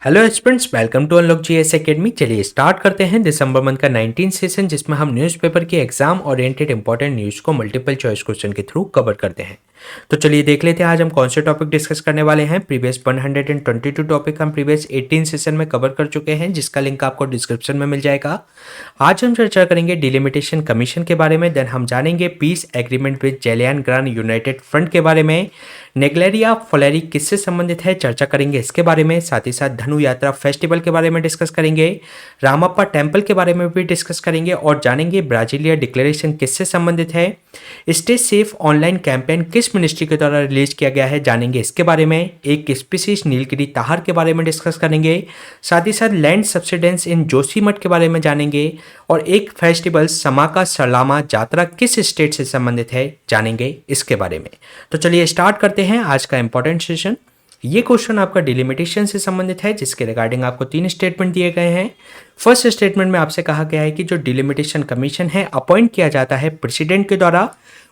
Hello aspirants, welcome to unlock GS academy. चलिए start करते हैं दिसंबर मंथ का 19 सेशन, जिसमें हम न्यूज़पेपर के एग्जाम ओरिएंटेड इंपॉर्टेंट न्यूज़ को मल्टीपल चॉइस क्वेश्चन के थ्रू कवर करते हैं। तो चलिए देख लेते हैं आज हम कौन से टॉपिक डिस्कस करने वाले हैं। प्रीवियस 122 टॉपिक हम प्रीवियस 18 सेशन में कवर कर चुके हैं, जिसका लिंक आपको डिस्क्रिप्शन में मिल जाएगा। आज हम चर्चा करेंगे डिलिमिटेशन कमीशन के बारे में। देन हम जानेंगे peace agreement with Zeliangrong united front के बारे में। नेग्लेरिया फोलेरी किससे संबंधित है, चर्चा करेंगे इसके बारे में। साथ ही साथ धनु यात्रा फेस्टिवल के बारे में डिस्कस करेंगे। रामप्पा टेम्पल के बारे में भी डिस्कस करेंगे और जानेंगे ब्राजीलिया डिक्लेरेशन किससे संबंधित है। स्टे सेफ ऑनलाइन कैंपेन किस मिनिस्ट्री के द्वारा रिलीज किया गया है, जानेंगे इसके बारे में। एक स्पीसीज नीलगिरी ताहर के बारे में डिस्कस करेंगे। साथ ही साथ लैंड सब्सिडेंस इन जोशीमठ के बारे में जानेंगे। और एक फेस्टिवल समाका सलामा जात्रा किस स्टेट से संबंधित है, जानेंगे इसके बारे में। तो चलिए स्टार्ट करते हैं आज का इंपॉर्टेंट सेशन। ये क्वेश्चन आपका डिलिमिटेशन से संबंधित है, जिसके रिगार्डिंग आपको 3 स्टेटमेंट दिए गए हैं। फर्स्ट स्टेटमेंट में आपसे कहा गया है कि जो डिलिमिटेशन कमीशन है अपॉइंट किया जाता है प्रेसिडेंट के द्वारा,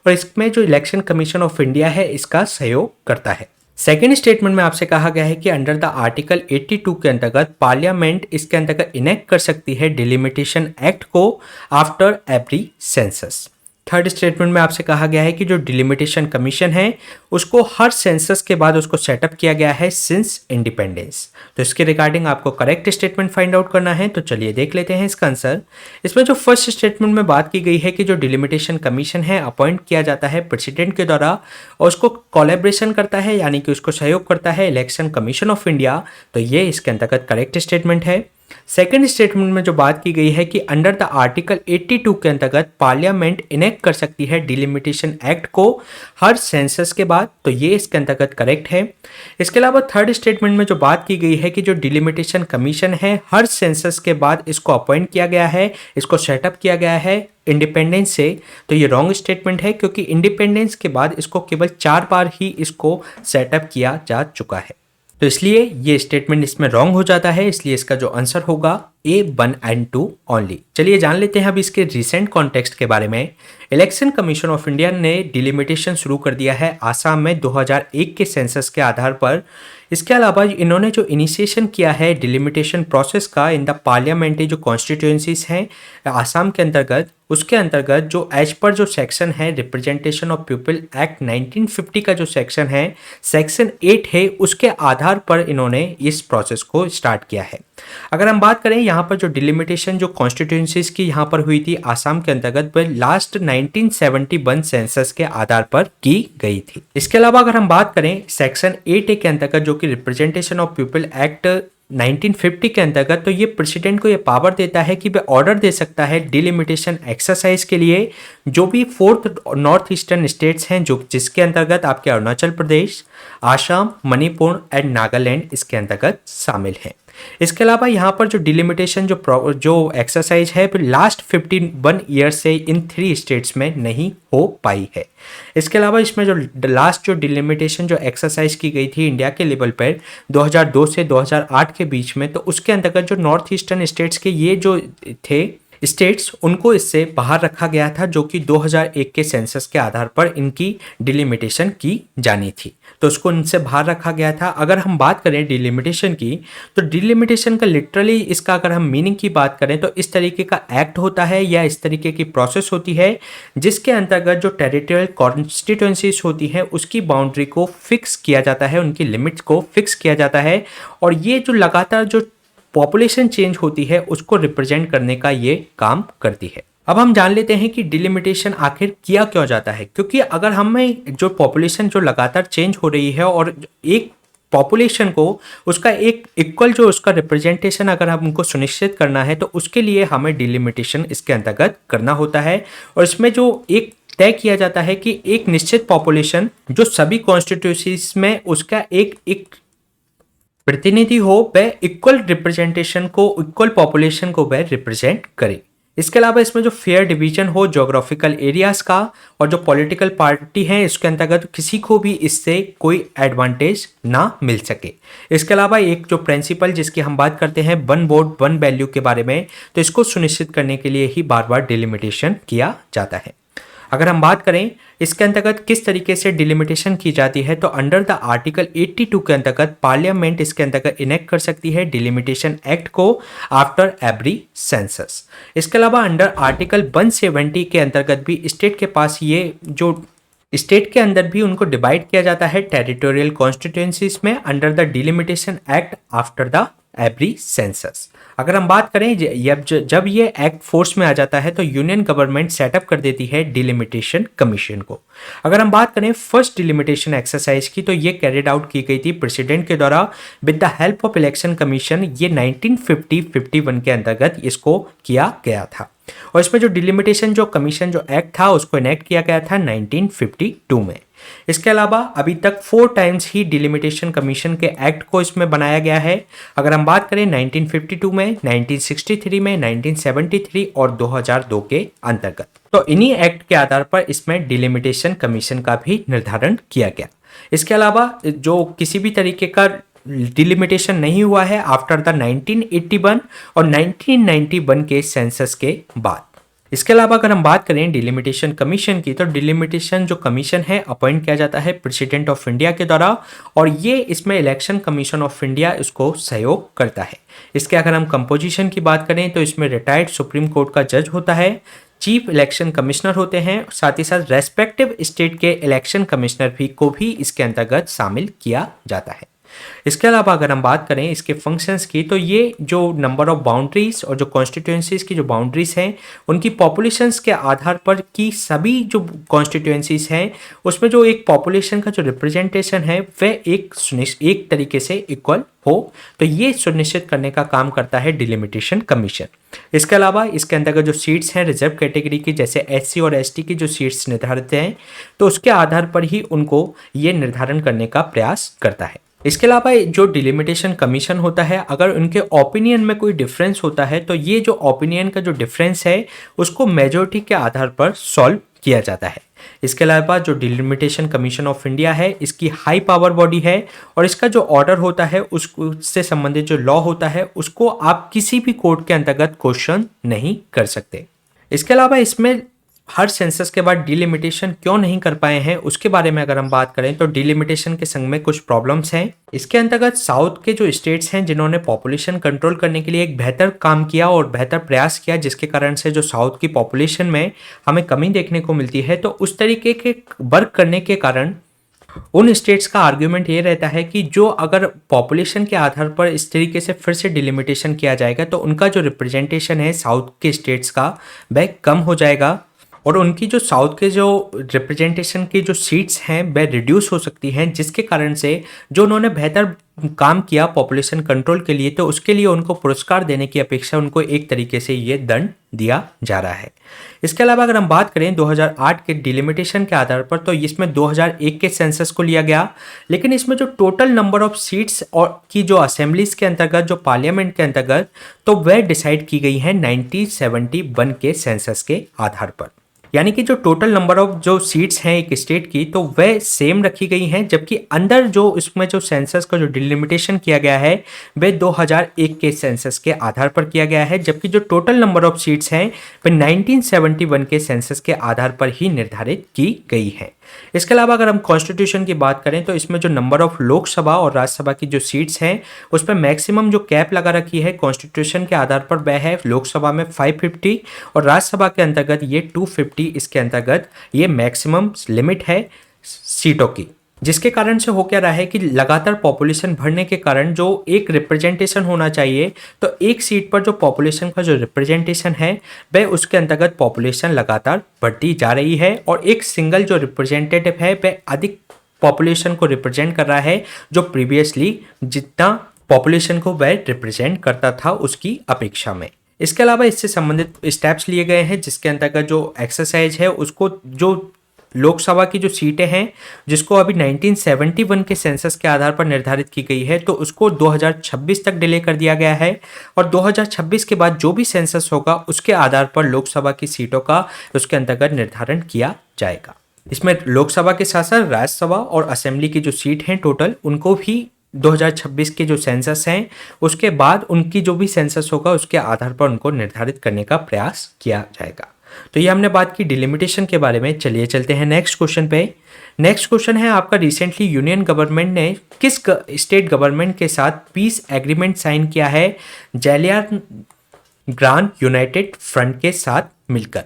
और इसमें जो इलेक्शन कमीशन ऑफ इंडिया है इसका सहयोग करता है। सेकेंड स्टेटमेंट में आपसे कहा गया है कि अंडर द आर्टिकल 82 के अंतर्गत पार्लियामेंट इसके अंतर्गत इनेक्ट कर सकती है डिलिमिटेशन एक्ट को after every census. Third statement में आपसे कहा गया है कि जो डिलिमिटेशन कमीशन है उसको हर सेंसस के बाद उसको सेटअप किया गया है सिंस इंडिपेंडेंस। तो इसके रिगार्डिंग आपको करेक्ट स्टेटमेंट फाइंड आउट करना है। तो चलिए देख लेते हैं इसका आंसर। इसमें जो फर्स्ट स्टेटमेंट में बात की गई है कि जो डिलिमिटेशन कमीशन है अपॉइंट किया जाता है प्रेसिडेंट के द्वारा और उसको कोलैबोरेशन करता है, यानी कि उसको सहयोग करता है इलेक्शन कमीशन ऑफ इंडिया, तो ये इसके अंतर्गत करेक्ट स्टेटमेंट है। सेकेंड स्टेटमेंट में जो बात की गई है कि अंडर द आर्टिकल 82 के अंतर्गत पार्लियामेंट इनेक्ट कर सकती है डिलिमिटेशन एक्ट को हर सेंसस के बाद, तो ये इसके अंतर्गत करेक्ट है। इसके अलावा थर्ड स्टेटमेंट में जो बात की गई है कि जो डिलिमिटेशन कमीशन है हर सेंसस के बाद इसको अपॉइंट किया गया है, इसको सेटअप किया गया है इंडिपेंडेंस से, तो ये रॉन्ग स्टेटमेंट है, क्योंकि इंडिपेंडेंस के बाद इसको केवल 4 बार ही इसको सेटअप किया जा चुका है। तो इसलिए ये स्टेटमेंट इसमें रॉन्ग हो जाता है, इसलिए इसका जो आंसर होगा A1 and 2 ओनली। चलिए जान लेते हैं अब इसके रिसेंट कॉन्टेक्स्ट के बारे में। इलेक्शन कमीशन ऑफ इंडिया ने डिलिमिटेशन शुरू कर दिया है आसाम में 2001 के सेंसस के आधार पर। इसके अलावा इन्होंने जो इनिशिएशन किया है डिलिमिटेशन प्रोसेस का इन द पार्लियामेंट्री जो कॉन्स्टिट्यूएंसीज हैं आसाम के अंतर्गत, उसके अंतर्गत जो एज पर जो सेक्शन है रिप्रेजेंटेशन ऑफ पीपल एक्ट 1950 का जो सेक्शन है सेक्शन 8 है, उसके आधार पर इन्होंने इस प्रोसेस को स्टार्ट किया है। अगर हम बात करें यहाँ पर जो डिलिमिटेशन जो कॉन्स्टिट्यूएंसीज की यहाँ पर हुई थी आसाम के अंतर्गत, वह लास्ट 1971 सेंसस के आधार पर की गई थी। इसके अलावा अगर हम बात करें सेक्शन 8 के अंतर्गत जो कि रिप्रेजेंटेशन ऑफ पीपल एक्ट 1950 के अंतर्गत, तो ये प्रेसिडेंट को ये पावर देता है कि वह ऑर्डर दे सकता है डिलिमिटेशन एक्सरसाइज के लिए जो भी 4th नॉर्थ ईस्टर्न स्टेट्स हैं, जो जिसके अंतर्गत आपके अरुणाचल प्रदेश, आसाम, मणिपुर एंड नागालैंड इसके अंतर्गत शामिल हैं। इसके अलावा यहाँ पर जो डिलिमिटेशन जो एक्सरसाइज है लास्ट 51 ईयर से इन 3 स्टेट्स में नहीं हो पाई है। इसके अलावा इसमें जो लास्ट जो डिलिमिटेशन जो एक्सरसाइज की गई थी इंडिया के लेवल पर 2002 से 2008 के बीच में, तो उसके अंतर्गत जो नॉर्थ ईस्टर्न स्टेट्स के ये जो थे स्टेट्स उनको इससे बाहर रखा गया था, जो कि 2001 के सेंसस के आधार पर इनकी डिलिमिटेशन की जानी थी, तो उसको इनसे बाहर रखा गया था। अगर हम बात करें डिलिमिटेशन की, तो डिलिमिटेशन का लिटरली इसका अगर हम मीनिंग की बात करें तो इस तरीके का एक्ट होता है या इस तरीके की प्रोसेस होती है जिसके अंतर्गत जो टेरिटोरियल कॉन्स्टिट्यूएंसीज होती हैं उसकी बाउंड्री को फिक्स किया जाता है, उनकी लिमिट्स को फिक्स किया जाता है, और ये जो लगातार जो पॉपुलेशन चेंज होती है उसको रिप्रेजेंट करने का ये काम करती है। अब हम जान लेते हैं कि डिलिमिटेशन आखिर किया क्यों जाता है, क्योंकि अगर हमें जो पॉपुलेशन जो लगातार चेंज हो रही है और एक पॉपुलेशन को उसका एक इक्वल जो उसका रिप्रेजेंटेशन अगर हम उनको सुनिश्चित करना है तो उसके लिए हमें डिलिमिटेशन इसके अंतर्गत करना होता है। और इसमें जो एक तय किया जाता है कि एक निश्चित पॉपुलेशन जो सभी कॉन्स्टिट्यूएंसीज में उसका एक प्रतिनिधि हो, वह इक्वल रिप्रेजेंटेशन को इक्वल पॉपुलेशन को वह रिप्रेजेंट करे। इसके अलावा इसमें जो फेयर डिवीजन हो जोग्राफिकल एरियाज का, और जो पॉलिटिकल पार्टी है इसके अंतर्गत किसी को भी इससे कोई एडवांटेज ना मिल सके। इसके अलावा एक जो प्रिंसिपल जिसकी हम बात करते हैं वन वोट वन वैल्यू के बारे में, तो इसको सुनिश्चित करने के लिए ही बार बार डिलिमिटेशन किया जाता है। अगर हम बात करें इसके अंतर्गत किस तरीके से डिलिमिटेशन की जाती है, तो अंडर द आर्टिकल 82 के अंतर्गत पार्लियामेंट इसके अंतर्गत इनेक्ट कर सकती है डिलिमिटेशन एक्ट को आफ्टर एवरी सेंसस। इसके अलावा अंडर आर्टिकल 170 के अंतर्गत भी स्टेट के पास ये जो स्टेट के अंदर भी उनको डिवाइड किया जाता है टेरिटोरियल कॉन्स्टिट्यूएंसीज में under the delimitation act after the every census. अगर हम बात करें जब ये एक्ट फोर्स में आ जाता है तो यूनियन गवर्नमेंट सेटअप कर देती है डिलिमिटेशन कमीशन को। अगर हम बात करें फर्स्ट डिलिमिटेशन एक्सरसाइज की, तो ये कैरिड आउट की गई थी प्रेसिडेंट के द्वारा with the help of election commission. ये 1950-51 के अंतर्गत इसको किया गया था और इसमें जो डिलिमिटेशन जो कमीशन जो एक्ट था उसको इनेक्ट किया गया था 1952 में। इसके अलावा अभी तक 4 टाइम्स ही डिलिमिटेशन कमीशन के एक्ट को इसमें बनाया गया है। अगर हम बात करें 1952 में, 1963 में, 1973 और 2002 के अंतर्गत, तो इन्हीं एक्ट के आधार पर इसमें डिलिमिटेशन कमीशन का भी निर्धारण किया गया। इसके अलावा जो किसी भी तरीके का डिलिमिटेशन नहीं हुआ है आफ्टर द 1981 और 1991 के सेंसस के बाद। इसके अलावा अगर हम बात करें डिलिमिटेशन कमीशन की, तो डिलिमिटेशन जो कमीशन है अपॉइंट किया जाता है प्रेसिडेंट ऑफ इंडिया के द्वारा और ये इसमें इलेक्शन कमीशन ऑफ इंडिया इसको सहयोग करता है। इसके अगर हम कंपोजिशन की बात करें तो इसमें रिटायर्ड सुप्रीम कोर्ट का जज होता है, चीफ इलेक्शन कमिश्नर होते हैं, साथ ही साथ रेस्पेक्टिव स्टेट के इलेक्शन कमिश्नर भी को भी इसके अंतर्गत शामिल किया जाता है। इसके अलावा अगर हम बात करें इसके फंक्शंस की, तो ये जो नंबर ऑफ बाउंड्रीज और जो कॉन्स्टिट्यूएंसीज की जो बाउंड्रीज हैं उनकी पॉपुलेशंस के आधार पर की सभी जो कॉन्स्टिट्यूएंसीज हैं उसमें जो एक पॉपुलेशन का जो रिप्रेजेंटेशन है वह एक तरीके से इक्वल हो, तो ये सुनिश्चित करने का काम करता है डिलिमिटेशन कमीशन। इसके अलावा इसके अंतर्गत जो सीट्स हैं रिजर्व कैटेगरी की जैसे एससी और एसटी की जो सीट्स निर्धारित हैं तो उसके आधार पर ही उनको ये निर्धारण करने का प्रयास करता है। इसके अलावा जो डिलिमिटेशन कमीशन होता है अगर उनके ओपिनियन में कोई डिफरेंस होता है तो ये जो ओपिनियन का जो डिफरेंस है उसको मेजॉरिटी के आधार पर सॉल्व किया जाता है। इसके अलावा जो डिलिमिटेशन कमीशन ऑफ इंडिया है इसकी हाई पावर बॉडी है और इसका जो ऑर्डर होता है उससे संबंधित जो लॉ होता है उसको आप किसी भी कोर्ट के अंतर्गत क्वेश्चन नहीं कर सकते। इसके अलावा इसमें हर सेंसस के बाद डिलिमिटेशन क्यों नहीं कर पाए हैं उसके बारे में अगर हम बात करें तो डिलिमिटेशन के संग में कुछ प्रॉब्लम्स हैं। इसके अंतर्गत साउथ के जो स्टेट्स हैं जिन्होंने पॉपुलेशन कंट्रोल करने के लिए एक बेहतर काम किया और बेहतर प्रयास किया जिसके कारण से जो साउथ की पॉपुलेशन में हमें कमी देखने को मिलती है, तो उस तरीके के वर्क करने के कारण उन स्टेट्स का आर्ग्यूमेंट ये रहता है कि जो अगर पॉपुलेशन के आधार पर इस तरीके से फिर से डिलिमिटेशन किया जाएगा तो उनका जो रिप्रेजेंटेशन है साउथ के स्टेट्स का वह कम हो जाएगा और उनकी जो साउथ के जो रिप्रेजेंटेशन की जो सीट्स हैं वह रिड्यूस हो सकती हैं, जिसके कारण से जो उन्होंने बेहतर काम किया पॉपुलेशन कंट्रोल के लिए तो उसके लिए उनको पुरस्कार देने की अपेक्षा उनको एक तरीके से ये दंड दिया जा रहा है। इसके अलावा अगर हम बात करें 2008 के डिलिमिटेशन के आधार पर तो इसमें 2001 के सेंसस को लिया गया, लेकिन इसमें जो टोटल नंबर ऑफ सीट्स और की जो असेंबलीज के अंतर्गत जो पार्लियामेंट के अंतर्गत तो वह डिसाइड की गई है 1971 के सेंसस के आधार पर। यानी कि जो टोटल नंबर ऑफ जो सीट्स हैं एक स्टेट की तो वह सेम रखी गई हैं, जबकि अंदर जो इसमें जो सेंसस का जो डिलिमिटेशन किया गया है वह 2001 के सेंसस के आधार पर किया गया है, जबकि जो टोटल नंबर ऑफ सीट्स हैं वह 1971 के सेंसस के आधार पर ही निर्धारित की गई है। इसके अलावा अगर हम कॉन्स्टिट्यूशन की बात करें तो इसमें जो नंबर ऑफ लोकसभा और राज्यसभा की जो सीट्स हैं उस पर मैक्सिमम जो कैप लगा रखी है कॉन्स्टिट्यूशन के आधार पर वह है लोकसभा में 550 और राज्यसभा के अंतर्गत ये 250 इसके अंतर्गत ये मैक्सिमम लिमिट है सीटों की, जिसके कारण से हो क्या रहा है कि लगातार पॉपुलेशन बढ़ने के कारण जो एक रिप्रेजेंटेशन होना चाहिए तो एक सीट पर जो पॉपुलेशन का जो रिप्रेजेंटेशन है वह उसके अंतर्गत पॉपुलेशन लगातार बढ़ती जा रही है और एक सिंगल जो रिप्रेजेंटेटिव है वह अधिक पॉपुलेशन को रिप्रेजेंट कर रहा है जो प्रीवियसली जितना पॉपुलेशन को वह रिप्रेजेंट करता था उसकी अपेक्षा में। इसके अलावा इससे संबंधित स्टेप्स लिए गए हैं जिसके अंतर्गत जो एक्सरसाइज है उसको जो लोकसभा की जो सीटें हैं जिसको अभी 1971 के सेंसस के आधार पर निर्धारित की गई है तो उसको 2026 तक डिले कर दिया गया है और 2026 के बाद जो भी सेंसस होगा उसके आधार पर लोकसभा की सीटों का उसके अंतर्गत निर्धारण किया जाएगा। इसमें लोकसभा के साथ साथ राज्यसभा और असेंबली की जो सीट हैं टोटल उनको भी 2026 के जो सेंसस हैं उसके बाद उनकी जो भी सेंसस होगा उसके आधार पर उनको निर्धारित करने का प्रयास किया जाएगा। तो ये हमने बात की डिलिमिटेशन के बारे में। चलिए चलते हैं नेक्स्ट क्वेश्चन पे। नेक्स्ट क्वेश्चन है आपका, रिसेंटली यूनियन गवर्नमेंट ने किस स्टेट गवर्नमेंट के साथ पीस एग्रीमेंट साइन किया है जालियान ग्रांड यूनाइटेड फ्रंट के साथ मिलकर?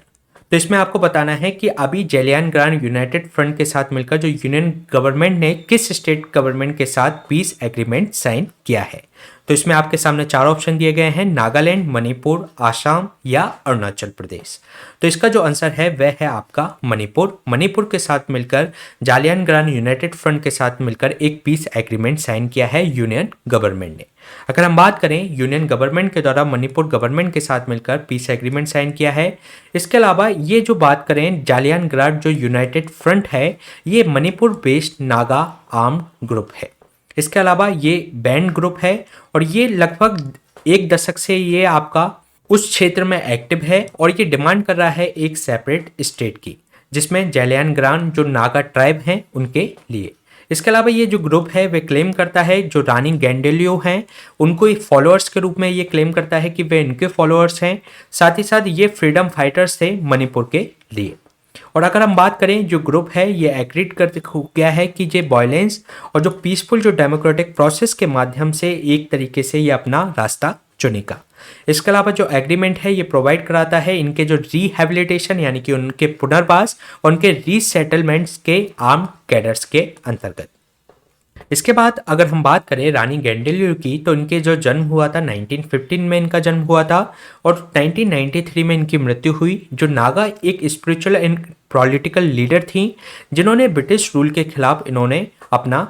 तो इसमें आपको बताना है कि अभी जालियान ग्रांड यूनाइटेड फ्रंट के साथ मिलकर जो यूनियन गवर्नमेंट ने किस स्टेट गवर्नमेंट के साथ पीस एग्रीमेंट साइन किया है। तो इसमें आपके सामने 4 ऑप्शन दिए गए हैं, नागालैंड, मणिपुर, आसाम या अरुणाचल प्रदेश। तो इसका जो आंसर है वह है आपका मणिपुर। मणिपुर के साथ मिलकर जालियान ग्रांड यूनाइटेड फ्रंट के साथ मिलकर एक पीस एग्रीमेंट साइन किया है यूनियन गवर्नमेंट ने। अगर हम बात करें यूनियन गवर्नमेंट के द्वारा मणिपुर गवर्नमेंट के साथ मिलकर पीस एग्रीमेंट साइन किया है। इसके अलावा ये जो बात करें जालियान ग्रांड जो यूनाइटेड फ्रंट है, ये Manipur based Naga armed group है। इसके अलावा ये बैंड ग्रुप है और ये लगभग 1 दशक से ये आपका उस क्षेत्र में एक्टिव है और ये डिमांड कर रहा है एक सेपरेट स्टेट की, जिसमें जालियान ग्रांड जो नागा ट्राइब हैं उनके लिए। इसके अलावा ये जो ग्रुप है वे क्लेम करता है जो रानी गैंडेलियो हैं उनको एक फॉलोअर्स के रूप में ये क्लेम करता है कि वे इनके फॉलोअर्स हैं। साथ ही साथ ये फ्रीडम फाइटर्स थे मणिपुर के लिए। और अगर हम बात करें जो ग्रुप है ये एग्रीड कर गया है कि ये वायलेंस और जो पीसफुल जो डेमोक्रेटिक प्रोसेस के माध्यम से एक तरीके से ये अपना रास्ता चुनेगा। इसके अलावा जो एग्रीमेंट है ये प्रोवाइड कराता है इनके जो रिहेबिलिटेशन यानी कि उनके पुनर्वास और उनके रीसेटलमेंट्स के आर्म्ड कैडर्स के अंतर्गत। इसके बाद अगर हम बात करें रानी गैंडेलियो की, तो इनके जो जन्म हुआ था 1915 में इनका जन्म हुआ था और 1993 में इनकी मृत्यु हुई। जो नागा एक स्पिरिचुअल एंड पॉलिटिकल लीडर थी जिन्होंने ब्रिटिश रूल के खिलाफ इन्होंने अपना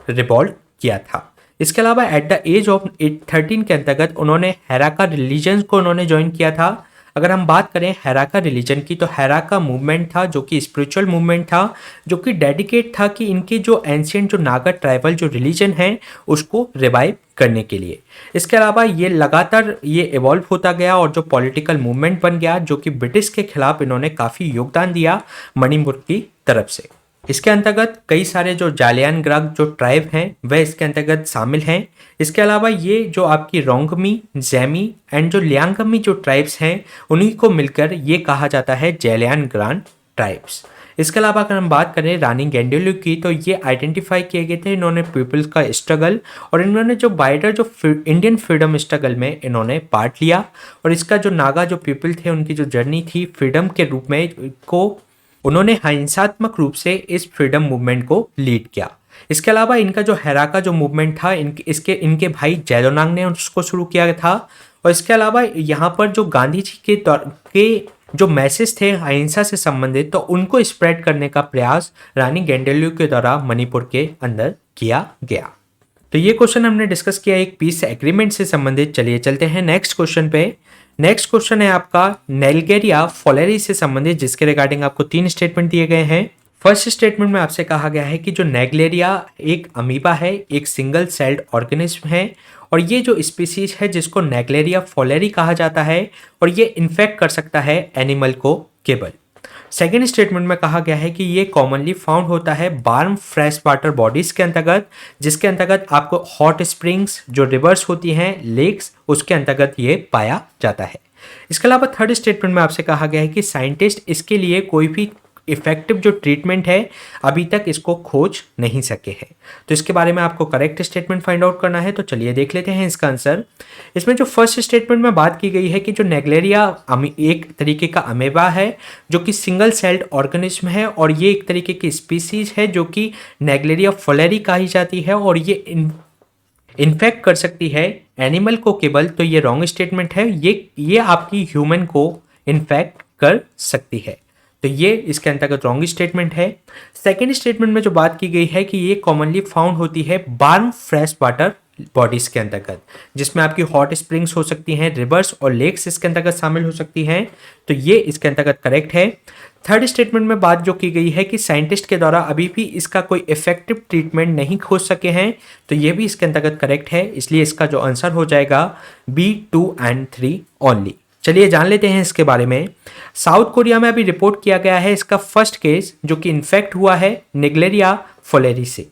रिवॉल्ट किया था। इसके अलावा एट द एज ऑफ 13 के अंतर्गत उन्होंने हेराका रिलीजन को उन्होंने ज्वाइन किया था। अगर हम बात करें हेराका रिलीजन की, तो हेराका मूवमेंट था जो कि स्पिरिचुअल मूवमेंट था जो कि डेडिकेट था कि इनके जो एंशियंट जो नागा ट्राइबल जो रिलीजन है उसको रिवाइव करने के लिए। इसके अलावा ये लगातार ये इवॉल्व होता गया और जो पॉलिटिकल मूवमेंट बन गया जो कि ब्रिटिश के खिलाफ इन्होंने काफ़ी योगदान दिया मणिपुर की तरफ से। इसके अंतर्गत कई सारे जो जालियान ग्रांड जो ट्राइब हैं वह इसके अंतर्गत शामिल हैं। इसके अलावा ये जो आपकी रोंगमी, जैमी एंड जो लियांगमी जो ट्राइब्स हैं उन्हीं को मिलकर ये कहा जाता है जालियान ग्रांड ट्राइब्स। इसके अलावा अगर हम बात करें रानी गैंडेलियो की, तो ये आइडेंटिफाई किए गए थे इन्होंने पीपल्स का स्ट्रगल और इन्होंने जो वाइडर जो इंडियन फ्रीडम स्ट्रगल में इन्होंने पार्ट लिया और इसका जो नागा जो पीपल थे उनकी जो जर्नी थी फ्रीडम के रूप में को उन्होंने हिंसात्मक रूप से इस फ्रीडम मूवमेंट को लीड किया। इसके अलावा इनका जो हेराका जो मूवमेंट था इनके भाई जैलोनांग ने उसको शुरू किया था। और इसके अलावा यहाँ पर जो गांधी जी के जो मैसेज थे अहिंसा से संबंधित, तो उनको स्प्रेड करने का प्रयास रानी गैंडेलियो के द्वारा मणिपुर के अंदर किया गया। तो ये क्वेश्चन हमने डिस्कस किया एक पीस एग्रीमेंट से संबंधित। चलिए चलते हैं नेक्स्ट क्वेश्चन पे। नेक्स्ट क्वेश्चन है आपका नाइल्गेरिया फोलेरी से संबंधित, जिसके रिगार्डिंग आपको 3 स्टेटमेंट दिए गए हैं। फर्स्ट स्टेटमेंट में आपसे कहा गया है कि जो नाइल्गेरिया एक अमीबा है, एक सिंगल सेल्ड ऑर्गेनिज्म है और ये जो स्पीसीज है जिसको नाइल्गेरिया फोलेरी कहा जाता है और ये इन्फेक्ट कर सकता है एनिमल को केवल। सेकेंड स्टेटमेंट में कहा गया है कि ये कॉमनली फाउंड होता है वार्म फ्रेश वाटर बॉडीज के अंतर्गत, जिसके अंतर्गत आपको हॉट स्प्रिंग्स जो रिवर्स होती हैं, लेक्स, उसके अंतर्गत ये पाया जाता है। इसके अलावा थर्ड स्टेटमेंट में आपसे कहा गया है कि साइंटिस्ट इसके लिए कोई भी इफेक्टिव जो ट्रीटमेंट है अभी तक इसको खोज नहीं सके हैं। तो इसके बारे में आपको करेक्ट स्टेटमेंट फाइंड आउट करना है। तो चलिए देख लेते हैं इसका आंसर। इसमें जो फर्स्ट स्टेटमेंट में बात की गई है कि जो नाइल्गेरिया एक तरीके का अमेबा है जो कि सिंगल सेल्ड ऑर्गेनिज्म है और ये एक तरीके की स्पीसीज है जो कि नाइल्गेरिया फोलेरी कही जाती है और ये इन्फेक्ट कर सकती है एनिमल को केवल। तो ये रॉन्ग स्टेटमेंट है, ये आपकी ह्यूमन को इन्फेक्ट कर सकती है। तो ये इसके अंतर्गत रॉन्ग स्टेटमेंट है। सेकेंड स्टेटमेंट में जो बात की गई है कि ये कॉमनली फाउंड होती है वार्म फ्रेश वाटर बॉडीज के अंतर्गत, जिसमें आपकी हॉट स्प्रिंग्स हो सकती हैं, रिवर्स और लेक्स इसके अंतर्गत शामिल हो सकती हैं। तो ये इसके अंतर्गत करेक्ट है। थर्ड स्टेटमेंट में बात जो की गई है कि साइंटिस्ट के द्वारा अभी भी इसका कोई इफेक्टिव ट्रीटमेंट नहीं खोज सके हैं, तो ये भी इसके अंतर्गत करेक्ट है। इसलिए इसका जो आंसर हो जाएगा B2 and 3 ओनली। चलिए जान लेते हैं इसके बारे में। साउथ कोरिया में अभी रिपोर्ट किया गया है इसका फर्स्ट केस जो कि इन्फेक्ट हुआ है नाइल्गेरिया फोलेरी से।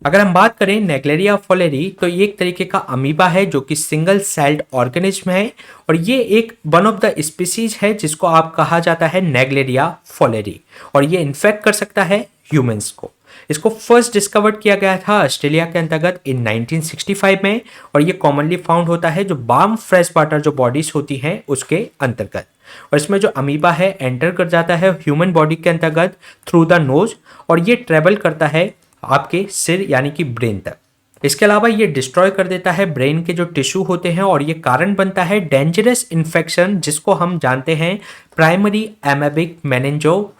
अगर हम बात करें नेग्लेरिया फोलेरी तो ये एक तरीके का अमीबा है जो कि सिंगल सेल्ड ऑर्गेनिज्म है और ये एक वन ऑफ द स्पीसीज है जिसको आप कहा जाता है नेग्लेरिया फोलेरी और ये इन्फेक्ट कर सकता है ह्यूमंस को। इसको फर्स्ट डिस्कवर्ड किया गया था ऑस्ट्रेलिया के अंतर्गत इन 1965 में और ये कॉमनली फाउंड होता है जो वार्म फ्रेश वाटर जो बॉडीज होती हैं उसके अंतर्गत। और इसमें जो अमीबा है एंटर कर जाता है ह्यूमन बॉडी के अंतर्गत थ्रू द नोज और ये ट्रेवल करता है आपके सिर यानी कि ब्रेन तक। इसके अलावा ये डिस्ट्रॉय कर देता है ब्रेन के जो टिश्यू होते हैं और ये कारण बनता है डेंजरस इन्फेक्शन जिसको हम जानते हैं प्राइमरी एमेबिक मेनिंजो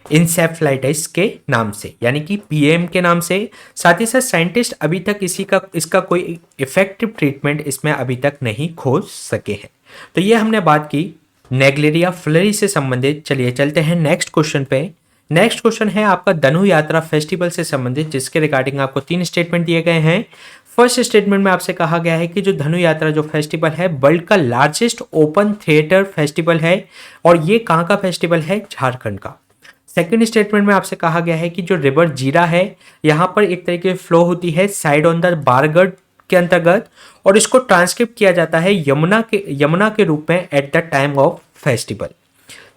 इंसेफ्लाइटिस के नाम से यानी कि पीएम के नाम से। साथ ही साथ साइंटिस्ट अभी तक इसका कोई इफेक्टिव ट्रीटमेंट इसमें अभी तक नहीं खोज सके हैं। तो ये हमने बात की नेग्लेरिया फ्लेरी से संबंधित। चलिए चलते हैं नेक्स्ट क्वेश्चन पे। नेक्स्ट क्वेश्चन है आपका धनु यात्रा फेस्टिवल से संबंधित जिसके रिगार्डिंग आपको 3 स्टेटमेंट दिए गए हैं। फर्स्ट स्टेटमेंट में आपसे कहा गया है कि जो धनु यात्रा जो फेस्टिवल है वर्ल्ड का लार्जेस्ट ओपन थिएटर फेस्टिवल है और ये कहाँ का फेस्टिवल है, झारखंड का। सेकेंड स्टेटमेंट में आपसे कहा गया है कि जो रिवर जीरा है यहाँ पर एक तरीके से फ्लो होती है साइड ऑन द बारगढ़ के अंतर्गत और इसको ट्रांसक्रिप्ट किया जाता है यमुना के रूप में at the time of festival.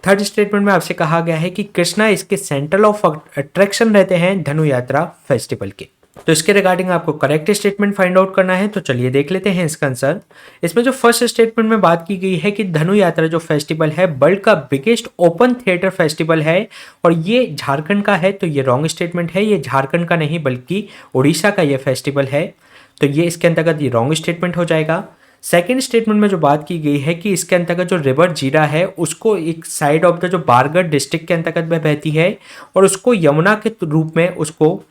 Third statement में आपसे कहा गया है कि कृष्णा इसके सेंटर ऑफ अट्रैक्शन रहते हैं धनु यात्रा फेस्टिवल के। तो इसके रिगार्डिंग आपको करेक्ट स्टेटमेंट फाइंड आउट करना है। तो चलिए देख लेते हैं इसका आंसर। इसमें जो फर्स्ट स्टेटमेंट में बात की गई है कि धनु यात्रा जो फेस्टिवल है वर्ल्ड का बिगेस्ट ओपन थिएटर फेस्टिवल है और ये झारखंड का है, तो ये रॉन्ग स्टेटमेंट है। ये झारखंड का नहीं बल्कि उड़ीसा का ये फेस्टिवल है, तो ये इसके अंतर्गत ये रॉन्ग स्टेटमेंट हो जाएगा। सेकेंड स्टेटमेंट में जो बात की गई है कि इसके अंतर्गत जो रिवर जीरा है उसको एक साइड ऑफ द जो बारगढ़ डिस्ट्रिक्ट के अंतर्गत में बहती है और उसको यमुना के रूप में उसको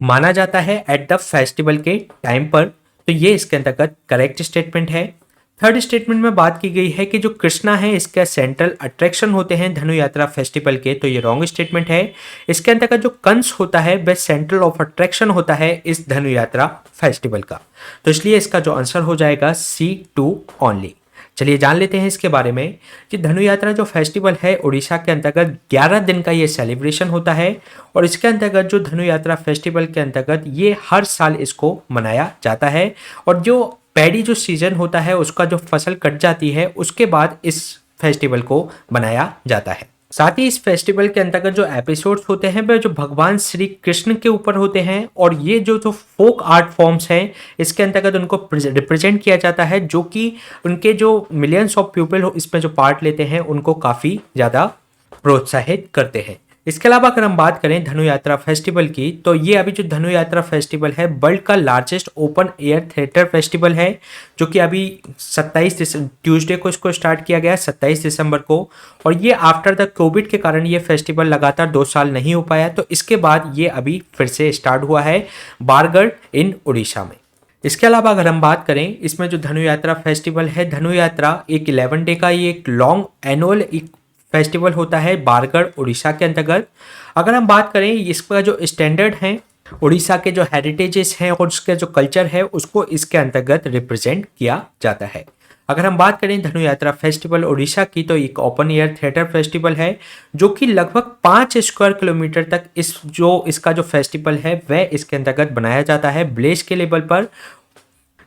माना जाता है एट द फेस्टिवल के टाइम पर, तो ये इसके अंतर्गत करेक्ट स्टेटमेंट है। थर्ड स्टेटमेंट में बात की गई है कि जो कृष्णा है इसका सेंट्रल अट्रैक्शन होते हैं धनु यात्रा फेस्टिवल के, तो ये रॉन्ग स्टेटमेंट है। इसके अंतर्गत जो कंस होता है वह सेंट्रल ऑफ अट्रैक्शन होता है इस धनु यात्रा फेस्टिवल का, तो इसलिए इसका जो आंसर हो जाएगा C2 ओनली। चलिए जान लेते हैं इसके बारे में कि धनु यात्रा जो फेस्टिवल है उड़ीसा के अंतर्गत 11 दिन का ये सेलिब्रेशन होता है और इसके अंतर्गत जो धनु यात्रा फेस्टिवल के अंतर्गत ये हर साल इसको मनाया जाता है और जो पैडी जो सीजन होता है उसका जो फसल कट जाती है उसके बाद इस फेस्टिवल को मनाया जाता है। साथ ही इस फेस्टिवल के अंतर्गत जो एपिसोड्स होते हैं वह जो भगवान श्री कृष्ण के ऊपर होते हैं और ये जो फोक आर्ट फॉर्म्स हैं इसके अंतर्गत उनको रिप्रेजेंट किया जाता है जो कि उनके जो मिलियंस ऑफ पीपल इसमें जो पार्ट लेते हैं उनको काफ़ी ज़्यादा प्रोत्साहित करते हैं। इसके अलावा अगर हम बात करें धनु यात्रा फेस्टिवल की, तो ये अभी जो धनु यात्रा फेस्टिवल है वर्ल्ड का largest open air theatre festival है जो कि अभी 27 ट्यूसडे को इसको स्टार्ट किया गया 27 दिसंबर को और ये आफ्टर द कोविड के कारण ये फेस्टिवल लगातार 2 साल नहीं हो पाया, तो इसके बाद ये अभी फिर से स्टार्ट हुआ है बारगढ़ इन उड़ीसा में। इसके अलावा अगर हम बात करें इसमें जो धनु यात्रा फेस्टिवल है, धनु यात्रा एक 11 डे का ये एक लॉन्ग एनुअल फेस्टिवल होता है बारगढ़ उड़ीसा के अंतर्गत। अगर हम बात करें इसका जो स्टैंडर्ड है उड़ीसा के जो हेरिटेजेस हैं और उसका जो कल्चर है उसको इसके अंतर्गत रिप्रेजेंट किया जाता है। अगर हम बात करें धनु यात्रा फेस्टिवल उड़ीसा की, तो एक ओपन एयर थिएटर फेस्टिवल है जो कि लगभग 5 स्क्वायर किलोमीटर तक इसका जो फेस्टिवल है वह इसके अंतर्गत बनाया जाता है विलेज के लेवल पर,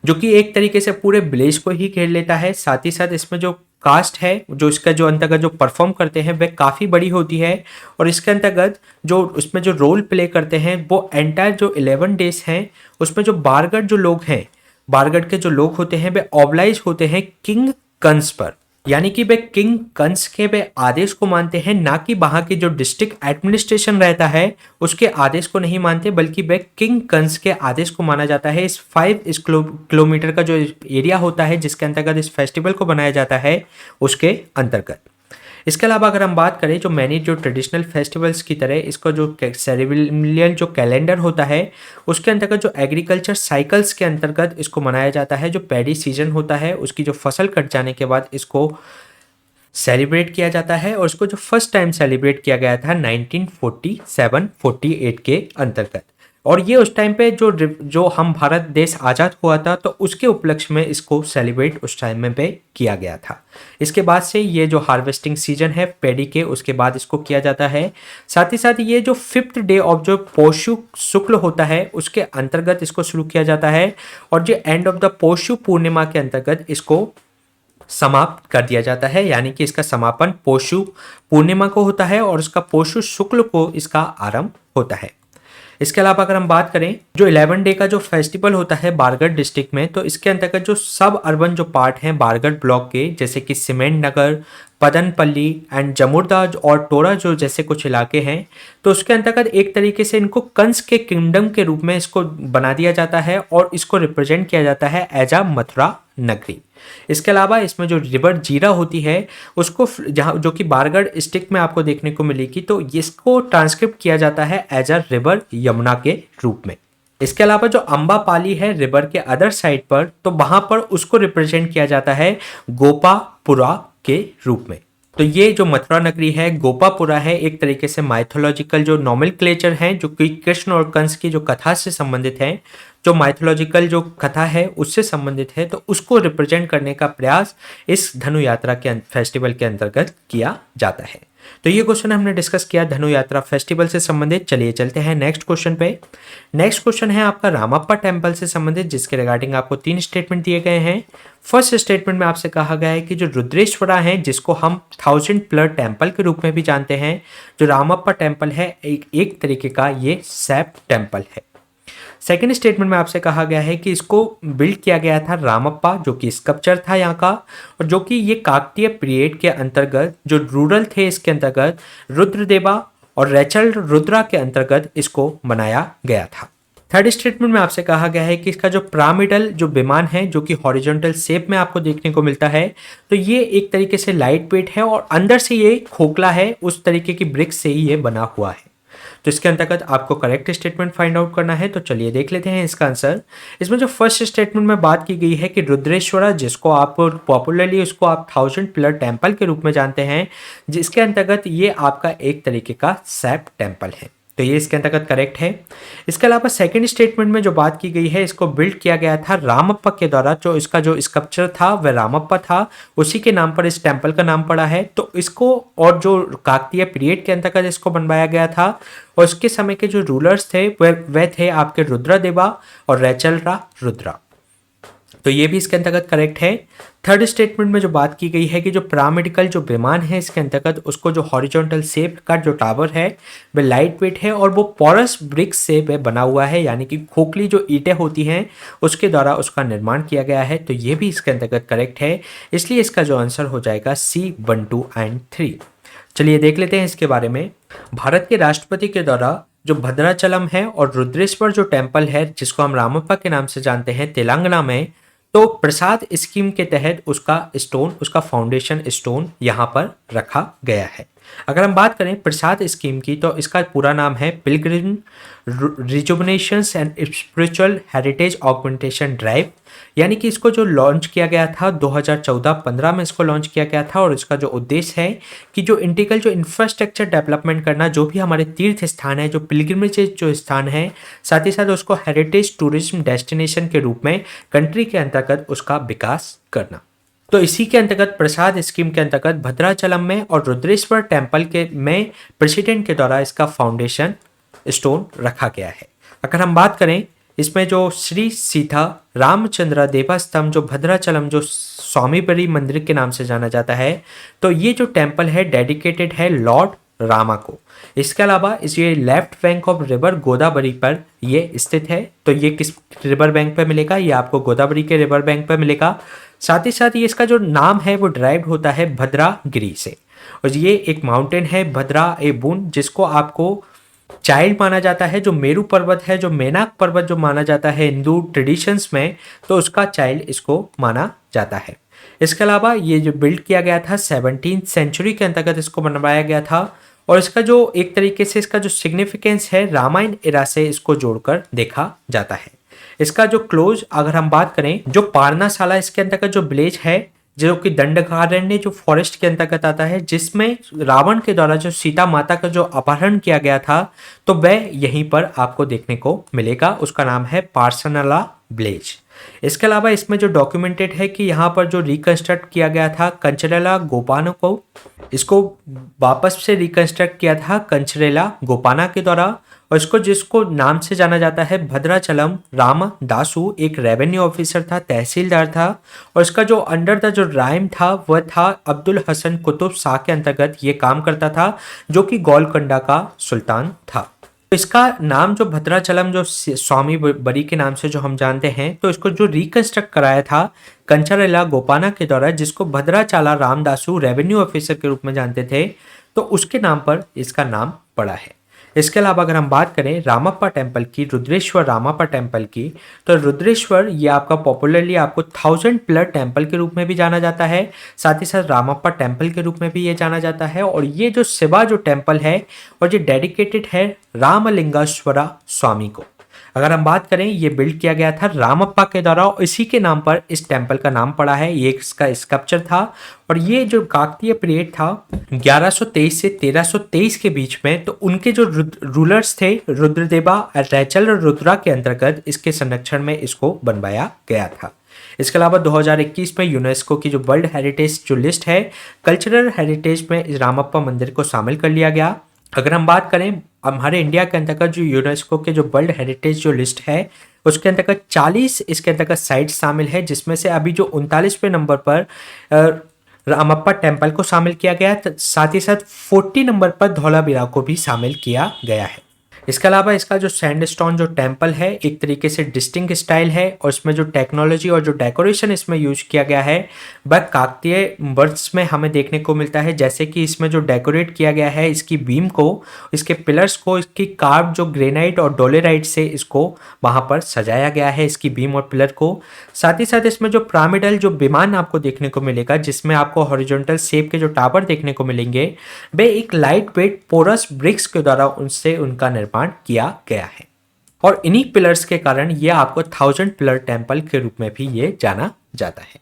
जो कि एक तरीके से पूरे विलेज को ही घेर लेता है। साथ ही साथ इसमें जो कास्ट है जो इसका जो अंतर्गत जो परफॉर्म करते हैं वह काफ़ी बड़ी होती है और इसके अंतर्गत जो उसमें जो रोल प्ले करते हैं वो एंटायर जो 11 डेज हैं उसमें जो बारगढ़ जो लोग हैं, बारगढ़ के जो लोग होते हैं वे ऑब्लाइज होते हैं किंग कंस पर, यानी कि वे किंग कंस के वे आदेश को मानते हैं, ना कि वहाँ की जो डिस्ट्रिक्ट एडमिनिस्ट्रेशन रहता है उसके आदेश को नहीं मानते, बल्कि वे किंग कंस के आदेश को माना जाता है। इस 5 किलोमीटर का जो एरिया होता है जिसके अंतर्गत इस फेस्टिवल को बनाया जाता है उसके अंतर्गत। इसके अलावा अगर हम बात करें जो मैनी जो ट्रेडिशनल फेस्टिवल्स की तरह इसका जो सेरेमोनियल जो कैलेंडर होता है उसके अंतर्गत जो एग्रीकल्चर साइकिल्स के अंतर्गत इसको मनाया जाता है। जो पैडी सीजन होता है उसकी जो फसल कट जाने के बाद इसको सेलिब्रेट किया जाता है और इसको जो फर्स्ट टाइम सेलिब्रेट किया गया था 1947-48 के अंतर्गत और ये उस टाइम पे जो हम भारत देश आज़ाद हुआ था तो उसके उपलक्ष्य में इसको सेलिब्रेट उस टाइम में पे किया गया था। इसके बाद से ये जो हार्वेस्टिंग सीजन है पैडी के, उसके बाद इसको किया जाता है। साथ ही साथ ये जो 5th डे ऑफ जो पोषु शुक्ल होता है उसके अंतर्गत इसको शुरू किया जाता है, और जो एंड ऑफ द पोषु पूर्णिमा के अंतर्गत इसको समाप्त कर दिया जाता है, यानी कि इसका समापन पोषु पूर्णिमा को होता है और उसका पोषु शुक्ल को इसका आरंभ होता है। इसके अलावा अगर हम बात करें जो 11 डे का जो फेस्टिवल होता है बारगढ़ डिस्ट्रिक्ट में, तो इसके अंतर्गत जो सब अर्बन जो पार्ट हैं बारगढ़ ब्लॉक के, जैसे कि सीमेंट नगर, पदनपल्ली एंड जमुर्दा और टोरा जो जैसे कुछ इलाके हैं, तो उसके अंतर्गत एक तरीके से इनको कंस के किंगडम के रूप में इसको बना दिया जाता है और इसको रिप्रेजेंट किया जाता है एज अ मथुरा नगरी। इसके अलावा इसमें जो रिवर जीरा होती है उसको जहाँ जो कि बारगढ़ डिस्ट्रिक्ट में आपको देखने को मिलेगी, तो इसको ट्रांसक्रिप्ट किया जाता है एज अ रिवर यमुना के रूप में। इसके अलावा जो अम्बापाली है रिवर के अदर साइड पर, तो वहां पर उसको रिप्रेजेंट किया जाता है गोपापुरा के रूप में। तो ये जो मथुरा नगरी है गोपापुरा है, एक तरीके से माइथोलॉजिकल जो नॉमेनक्लेचर है जो कि कृष्ण और कंस की जो कथा से संबंधित है, जो माइथोलॉजिकल जो कथा है उससे संबंधित है, तो उसको रिप्रेजेंट करने का प्रयास इस धनु यात्रा के फेस्टिवल के अंतर्गत किया जाता है। तो ये क्वेश्चन हमने डिस्कस किया धनु यात्रा फेस्टिवल से संबंधित। चलिए चलते हैं नेक्स्ट क्वेश्चन पे। नेक्स्ट क्वेश्चन है आपका रामप्पा टेम्पल से संबंधित, जिसके रिगार्डिंग आपको 3 स्टेटमेंट दिए गए हैं। फर्स्ट स्टेटमेंट में आपसे कहा गया है कि जो रुद्रेश्वरा है जिसको हम 1000 पिलर टेम्पल के रूप में भी जानते हैं, जो रामप्पा टेम्पल है एक तरीके का ये सैप टेम्पल है। सेकेंड स्टेटमेंट में आपसे कहा गया है कि इसको बिल्ड किया गया था रामप्पा, जो कि स्कल्पचर था यहाँ का, और जो कि ये काकतीय पीरियड के अंतर्गत जो रूरल थे इसके अंतर्गत रुद्रदेवा और रेचल रुद्रा के अंतर्गत इसको बनाया गया था। थर्ड स्टेटमेंट में आपसे कहा गया है कि इसका जो पिरामिडल जो विमान है जो कि हॉरिजॉन्टल शेप में आपको देखने को मिलता है, तो ये एक तरीके से लाइट वेट है और अंदर से ये खोखला है, उस तरीके की ब्रिक्स से ही ये बना हुआ है। तो इसके अंतर्गत आपको करेक्ट स्टेटमेंट फाइंड आउट करना है। तो चलिए देख लेते हैं इसका आंसर। इसमें जो फर्स्ट स्टेटमेंट में बात की गई है कि रुद्रेश्वरा, जिसको आप पॉपुलरली उसको आप 1000 पिलर टेम्पल के रूप में जानते हैं, जिसके अंतर्गत ये आपका एक तरीके का सैप टेम्पल है, तो ये इसके अंतर्गत करेक्ट है। इसके अलावा सेकंड स्टेटमेंट में जो बात की गई है, इसको बिल्ड किया गया था रामप्पा के द्वारा, जो इसका जो स्कल्पचर था वह रामप्पा था, उसी के नाम पर इस टेम्पल का नाम पड़ा है। तो इसको और जो काकतीय पीरियड के अंतर्गत इसको बनवाया गया था, और उसके समय के जो रूलर्स थे वह थे आपके रुद्रदेवा और रेचलरा रुद्रा, तो ये भी इसके अंतर्गत करेक्ट है। थर्ड स्टेटमेंट में जो बात की गई है कि जो पिरामिडिकल जो विमान है इसके अंतर्गत उसको जो हॉरिजॉन्टल शेप का जो टावर है वह लाइट वेट है और वो पोरस ब्रिक्स से वह बना हुआ है, यानी कि खोखली जो ईंटें होती हैं उसके द्वारा उसका निर्माण किया गया है, तो ये भी इसके अंतर्गत करेक्ट है। इसलिए इसका जो आंसर हो जाएगा C1, 2 एंड 3। चलिए देख लेते हैं इसके बारे में। भारत के राष्ट्रपति के द्वारा जो भद्राचलम है और रुद्रेश्वर जो टेम्पल है जिसको हम रामप्पा के नाम से जानते हैं तेलंगाना में, तो प्रसाद स्कीम के तहत उसका फाउंडेशन स्टोन यहाँ पर रखा गया है। अगर हम बात करें प्रसाद स्कीम की, तो इसका पूरा नाम है Pilgrim rejuvenation and spiritual heritage augmentation drive, यानी कि इसको जो लॉन्च किया गया था 2014-15 में इसको लॉन्च किया गया था, और इसका जो उद्देश्य है कि जो इंटीग्रल जो इंफ्रास्ट्रक्चर डेवलपमेंट करना, जो भी हमारे तीर्थ स्थान है, जो पिलग्रिमेज जो स्थान है, साथ ही साथ उसको हेरिटेज टूरिज्म डेस्टिनेशन के रूप में कंट्री के अंतर्गत उसका विकास करना। तो इसी के अंतर्गत प्रसाद स्कीम के अंतर्गत भद्राचलम में और रुद्रेश्वर टेम्पल के में प्रेसिडेंट के द्वारा इसका फाउंडेशन स्टोन रखा गया है। अगर हम बात करें इसमें जो श्री सीता रामचंद्र देवस्थम जो भद्राचलम जो स्वामीबरी मंदिर के नाम से जाना जाता है, तो ये जो टेम्पल है डेडिकेटेड है लॉर्ड रामा को। इसके अलावा ये left bank of river Godavari पर ये स्थित है, तो ये किस रिवर बैंक पे मिलेगा? ये आपको गोदावरी के रिवर बैंक पे मिलेगा। साथ ही साथ ये इसका जो नाम है वो ड्राइव होता है भद्रागिरी से, और ये एक माउंटेन है भद्रा ए बून, जिसको आपको चाइल्ड माना जाता है। जो मेरू पर्वत है, जो मेनाक पर्वत जो माना जाता है हिंदू ट्रेडिशंस में, तो उसका चाइल्ड इसको माना जाता है। इसके अलावा ये जो बिल्ड किया गया था 17th सेंचुरी के अंतर्गत इसको बनवाया गया था, और इसका जो एक तरीके से इसका जो सिग्निफिकेंस है रामायण एरा से इसको जोड़कर देखा जाता है। इसका जो क्लोज अगर हम बात करें, जो पारनाशाला इसके अंतर्गत जो विलेज है जो कि दंडकारण्य जो फॉरेस्ट के अंतर्गत आता है, जिसमें रावण के द्वारा जो सीता माता का जो अपहरण किया गया था, तो वह यहीं पर आपको देखने को मिलेगा। उसका नाम है पार्सनाला विलेज। इसके अलावा इसमें जो डॉक्यूमेंटेड है कि यहाँ पर जो रिकंस्ट्रक्ट किया गया था कंचरेला गोपाना को, इसको वापस से रिकंस्ट्रक्ट किया था कंचरेला गोपाना के द्वारा, और इसको जिसको नाम से जाना जाता है भद्राचलम रामदासु, एक रेवेन्यू ऑफिसर था, तहसीलदार था, और इसका जो अंडर द जो राइम था वह था अब्दुल हसन कुतुब शाह के अंतर्गत ये काम करता था, जो कि गोलकोंडा का सुल्तान था। तो इसका नाम जो भद्राचलम जो स्वामी बरी के नाम से जो हम जानते हैं, तो इसको जो रिकंस्ट्रक्ट कराया था कंचरेला गोपाना के द्वारा, जिसको भद्राचाला रामदासु रेवेन्यू ऑफिसर के रूप में जानते थे, तो उसके नाम पर इसका नाम पड़ा है। इसके अलावा अगर हम बात करें रामप्पा टेम्पल की, रुद्रेश्वर रामप्पा टेम्पल की, तो रुद्रेश्वर ये आपका पॉपुलरली आपको 1000 पिलर टेम्पल के रूप में भी जाना जाता है, साथ ही साथ रामप्पा टेम्पल के रूप में भी ये जाना जाता है। और ये जो शिवा जो टेम्पल है और ये डेडिकेटेड है रामलिंगेश्वरा स्वामी को। अगर हम बात करें, ये बिल्ड किया गया था रामप्पा के द्वारा और इसी के नाम पर इस टेम्पल का नाम पड़ा है। ये इसका स्कल्पचर था और ये जो काकतीय पीरियड था 1123 से 1323 के बीच में, तो उनके जो रूलर्स थे रुद्रदेवा रैचल और रुद्रा के अंतर्गत इसके संरक्षण में इसको बनवाया गया था। इसके अलावा 2021 में यूनेस्को की जो वर्ल्ड हेरिटेज जो लिस्ट है, कल्चरल हेरिटेज में इस रामप्पा मंदिर को शामिल कर लिया गया। अगर हम बात करें हमारे इंडिया के अंतर्गत जो यूनेस्को के जो वर्ल्ड हेरिटेज जो लिस्ट है, उसके अंतर्गत 40 इसके अंतर्गत साइट्स शामिल है, जिसमें से अभी जो 39वें नंबर पर रामप्पा टेम्पल को शामिल किया गया, साथ ही साथ 40 नंबर पर धौलावीरा को भी शामिल किया गया है। इसके अलावा इसका जो सैंडस्टोन जो टेम्पल है एक तरीके से डिस्टिंक्ट स्टाइल है और इसमें जो टेक्नोलॉजी और जो डेकोरेशन इसमें यूज किया गया है वह काकतीय वर्ड्स में हमें देखने को मिलता है। जैसे कि इसमें जो डेकोरेट किया गया है इसकी बीम को, इसके पिलर्स को, इसकी कार्व जो ग्रेनाइट और डोलेराइट से इसको वहाँ पर सजाया गया है, इसकी बीम और पिलर को। साथ ही साथ इसमें जो पिरामिडल जो विमान आपको देखने को मिलेगा, जिसमें आपको हॉरिजॉन्टल शेप के जो टावर देखने को मिलेंगे, वे एक लाइट वेट पोरस ब्रिक्स के द्वारा उनसे उनका निर्माण किया गया है। और इन्हीं पिलर्स के कारण ये आपको 1000 पिलर टेम्पल के रूप में भी ये जाना जाता है।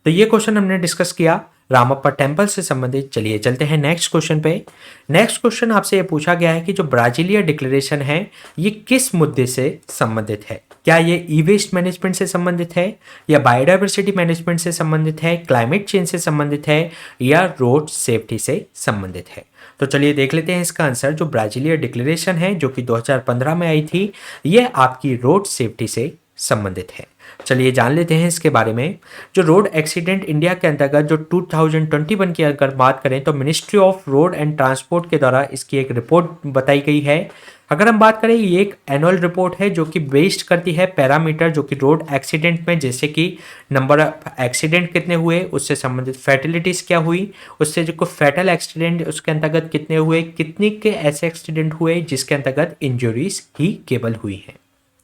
तो ये क्वेश्चन हमने डिस्कस किया रामप्पा टेम्पल से संबंधित। चलिए चलते हैं नेक्स्ट क्वेश्चन पे। नेक्स्ट क्वेश्चन आपसे ये पूछा गया है कि जो ब्राजीलिया डिक्लेरेशन है ये किस मुद्दे से संबंधित है। क्या ये ई वेस्ट मैनेजमेंट से संबंधित है, या बायोडाइवर्सिटी मैनेजमेंट से संबंधित है, क्लाइमेट चेंज से संबंधित है, या रोड सेफ्टी से संबंधित है। तो चलिए देख लेते हैं इसका आंसर। जो ब्राजीलिया डिक्लेरेशन है जो कि 2015 में आई थी, ये आपकी रोड सेफ्टी से संबंधित है। चलिए जान लेते हैं इसके बारे में। जो रोड एक्सीडेंट इंडिया के अंतर्गत जो 2021 की अगर बात करें तो ministry of road and transport के द्वारा इसकी एक रिपोर्ट बताई गई है। अगर हम बात करें, ये एक एनुअल रिपोर्ट है जो कि बेस्ड करती है पैरामीटर जो कि रोड एक्सीडेंट में, जैसे कि नंबर ऑफ एक्सीडेंट कितने हुए, उससे संबंधित फैटिलिटीज़ क्या हुई, उससे जो फैटल एक्सीडेंट उसके अंतर्गत कितने हुए, कितने के ऐसे एक्सीडेंट हुए जिसके अंतर्गत इंजरीज ही केवल हुई हैं।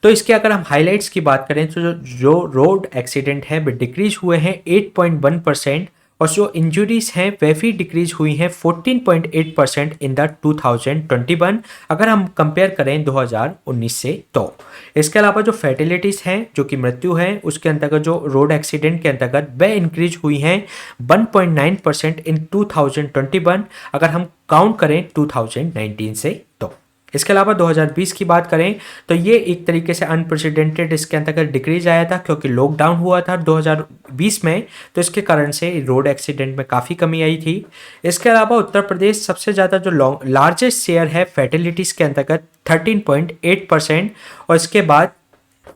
तो इसके अगर हम हाइलाइट्स की बात करें तो जो रोड एक्सीडेंट है वे डिक्रीज हुए हैं 8.1%, और जो इंजरीज हैं वे भी डिक्रीज हुई हैं 14.8% इन द 2021 अगर हम कंपेयर करें 2019 से। तो इसके अलावा जो फैटिलिटीज़ हैं जो कि मृत्यु है उसके अंतर्गत जो रोड एक्सीडेंट के अंतर्गत वे इंक्रीज हुई हैं 1.9% इन 2021 अगर हम काउंट करें 2019 से। तो इसके अलावा 2020 की बात करें तो ये एक तरीके से अनप्रेसिडेंटेड इसके अंतर्गत डिक्रीज आया था, क्योंकि लॉकडाउन हुआ था 2020 में, तो इसके कारण से रोड एक्सीडेंट में काफ़ी कमी आई थी। इसके अलावा उत्तर प्रदेश सबसे ज़्यादा जो लार्जेस्ट शेयर है फैटिलिटीज़ के अंतर्गत 13.8%, और इसके बाद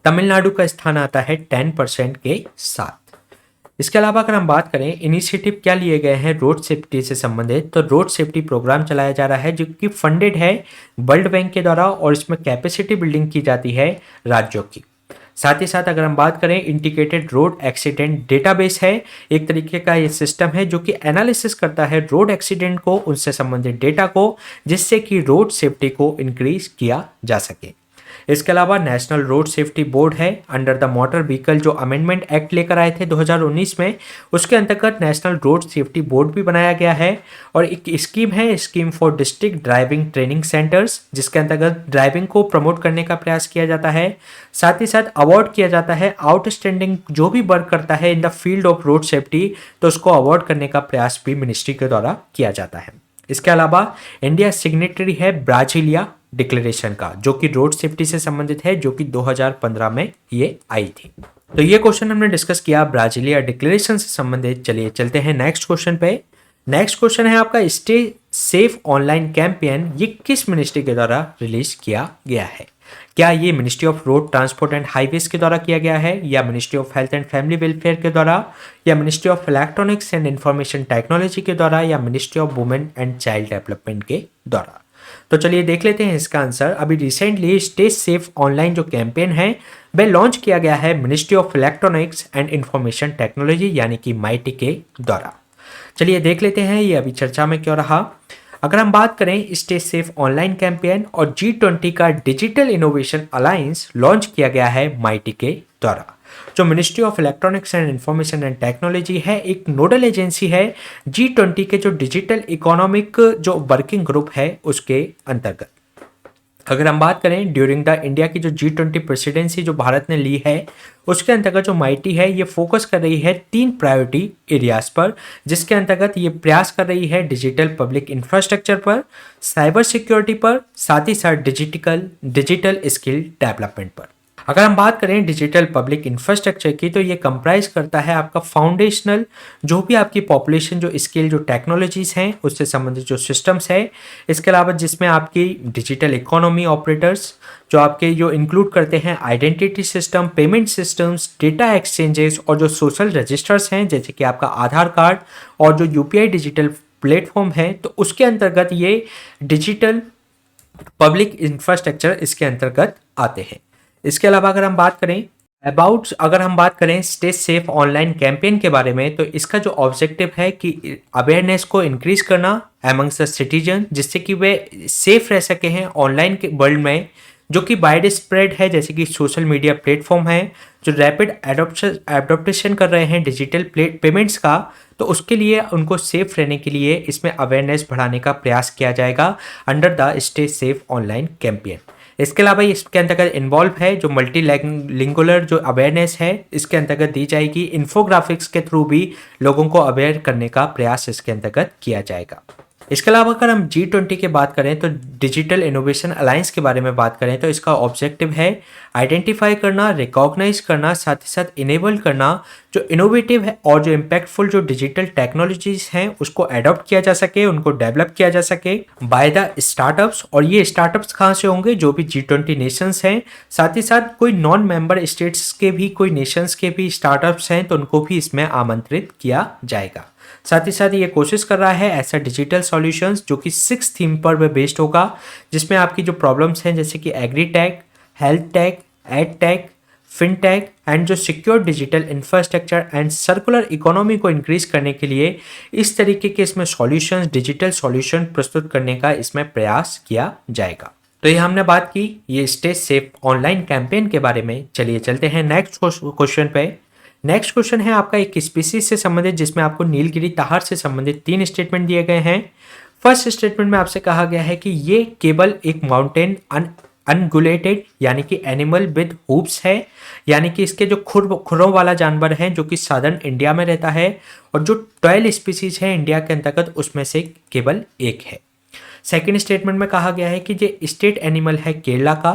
तमिलनाडु का स्थान आता है 10% के साथ। इसके अलावा अगर हम बात करें इनिशिएटिव क्या लिए गए हैं रोड सेफ्टी से संबंधित, तो रोड सेफ्टी प्रोग्राम चलाया जा रहा है जो कि फंडेड है वर्ल्ड बैंक के द्वारा, और इसमें कैपेसिटी बिल्डिंग की जाती है राज्यों की। साथ ही साथ अगर हम बात करें इंटीग्रेटेड रोड एक्सीडेंट डेटाबेस है, एक तरीके का ये सिस्टम है जो कि एनालिसिस करता है रोड एक्सीडेंट को, उनसे संबंधित डेटा को, जिससे कि रोड सेफ्टी को इंक्रीज किया जा सके। इसके अलावा नेशनल रोड सेफ्टी बोर्ड है, अंडर द मोटर व्हीकल जो अमेंडमेंट एक्ट लेकर आए थे 2019 में, उसके अंतर्गत नेशनल रोड सेफ्टी बोर्ड भी बनाया गया है। और एक स्कीम है, scheme for district driving training centres, जिसके अंतर्गत ड्राइविंग को प्रमोट करने का प्रयास किया जाता है। साथ ही साथ अवार्ड किया जाता है आउटस्टैंडिंग जो भी वर्क करता है in the field of road safety, तो उसको अवार्ड करने का प्रयास भी मिनिस्ट्री के द्वारा किया जाता है। इसके अलावा इंडिया सिग्नेटरी है ब्राजीलिया डिक्लेरेशन का, जो कि रोड सेफ्टी से संबंधित है, जो कि 2015 में ये आई थी। तो ये क्वेश्चन हमने डिस्कस किया ब्राजीलिया डिक्लेरेशन से संबंधित। चलिए चलते हैं नेक्स्ट क्वेश्चन पे। नेक्स्ट क्वेश्चन है आपका स्टे सेफ ऑनलाइन कैंपेन, ये किस मिनिस्ट्री के द्वारा रिलीज किया गया है? क्या ये ministry of road transport and highways के द्वारा किया गया है, या ministry of health and family welfare के द्वारा, या ministry of electronics and information technology के द्वारा, या ministry of women and child development के द्वारा? तो चलिए देख लेते हैं इसका आंसर। अभी रिसेंटली स्टे सेफ ऑनलाइन जो कैंपेन है वह लॉन्च किया गया है ministry of electronics and information technology यानी कि माइटी के द्वारा। चलिए देख लेते हैं ये अभी चर्चा में क्यों रहा। अगर हम बात करें स्टे सेफ ऑनलाइन कैंपेन और G20 का डिजिटल इनोवेशन अलायंस लॉन्च किया गया है माइटी के द्वारा। जो ministry of electronics and information and technology है, एक नोडल एजेंसी है G20 के जो डिजिटल इकोनॉमिक जो वर्किंग ग्रुप है उसके अंतर्गत। अगर हम बात करें ड्यूरिंग द इंडिया की जो G20 प्रेसिडेंसी जो भारत ने ली है, उसके अंतर्गत जो माइटी है ये फोकस कर रही है 3 प्रायोरिटी एरियाज पर, जिसके अंतर्गत ये प्रयास कर रही है डिजिटल पब्लिक इंफ्रास्ट्रक्चर पर, साइबर सिक्योरिटी पर, साथ ही साथ डिजिटल स्किल डेवलपमेंट पर। अगर हम बात करें डिजिटल पब्लिक इंफ्रास्ट्रक्चर की, तो ये कंप्राइज करता है आपका फाउंडेशनल जो भी आपकी पॉपुलेशन जो स्किल जो टेक्नोलॉजीज हैं उससे संबंधित जो सिस्टम्स है। इसके अलावा जिसमें आपकी डिजिटल इकोनॉमी ऑपरेटर्स जो आपके जो इंक्लूड करते हैं identity system, payment systems, data exchanges और जो सोशल रजिस्टर्स हैं जैसे कि आपका आधार कार्ड और जो यूपीआई डिजिटल प्लेटफॉर्म है, तो उसके अंतर्गत ये डिजिटल पब्लिक इंफ्रास्ट्रक्चर इसके अंतर्गत आते हैं। इसके अलावा अगर हम बात करें स्टे सेफ ऑनलाइन कैंपेन के बारे में, तो इसका जो ऑब्जेक्टिव है कि अवेयरनेस को इंक्रीज करना एमंग्स द सिटीजन, जिससे कि वे सेफ रह सके हैं ऑनलाइन के वर्ल्ड में जो कि वाइड स्प्रेड है, जैसे कि सोशल मीडिया प्लेटफॉर्म है जो रैपिड एडॉप्टेशन कर रहे हैं डिजिटल पेमेंट्स का। तो उसके लिए उनको सेफ रहने के लिए इसमें अवेयरनेस बढ़ाने का प्रयास किया जाएगा under the stay safe online campaign. इसके अलावा इसके अंतर्गत इन्वॉल्व है जो मल्टी लिंगुलर जो अवेयरनेस है इसके अंतर्गत दी जाएगी। इन्फोग्राफिक्स के थ्रू भी लोगों को अवेयर करने का प्रयास इसके अंतर्गत किया जाएगा। इसके अलावा अगर हम G20 की बात करें तो डिजिटल इनोवेशन अलायंस के बारे में बात करें तो इसका ऑब्जेक्टिव है आइडेंटिफाई करना, रिकॉग्नाइज करना, साथ ही साथ इनेबल करना जो इनोवेटिव है और जो इम्पैक्टफुल जो डिजिटल टेक्नोलॉजीज हैं उसको एडॉप्ट किया जा सके, उनको डेवलप किया जा सके बाय द स्टार्टअप्स। और ये स्टार्टअप्स कहाँ से होंगे? जो भी G20 नेशंस हैं, साथ ही साथ कोई नॉन मेंबर स्टेट्स के भी कोई नेशंस के भी स्टार्टअप्स हैं तो उनको भी इसमें आमंत्रित किया जाएगा। साथ ही साथ ये कोशिश कर रहा है ऐसा डिजिटल सॉल्यूशंस जो कि 6 थीम पर बेस्ड होगा, जिसमें आपकी जो प्रॉब्लम्स हैं जैसे कि agri tech, health tech, ed tech, fintech and जो secure digital infrastructure and circular economy को इंक्रीज करने के लिए इस तरीके के इसमें सॉल्यूशंस, डिजिटल सॉल्यूशन प्रस्तुत करने का इसमें प्रयास किया जाएगा। तो ये हमने बात की ये स्टे सेफ ऑनलाइन कैंपेन के बारे में। चलिए चलते हैं नेक्स्ट क्वेश्चन पे। नेक्स्ट क्वेश्चन है आपका एक स्पीसीज से संबंधित, जिसमें आपको नीलगिरी ताहर से संबंधित 3 स्टेटमेंट दिए गए हैं। फर्स्ट स्टेटमेंट में आपसे कहा गया है कि ये केवल एक माउंटेन अनगुलेटेड यानी कि एनिमल विद हूप्स है, यानी कि इसके जो खुरों वाला जानवर है जो कि सादर्न इंडिया में रहता है, और जो 12 स्पीसीज है इंडिया के अंतर्गत उसमें से केवल एक है। सेकेंड स्टेटमेंट में कहा गया है कि ये स्टेट एनिमल है केरला का।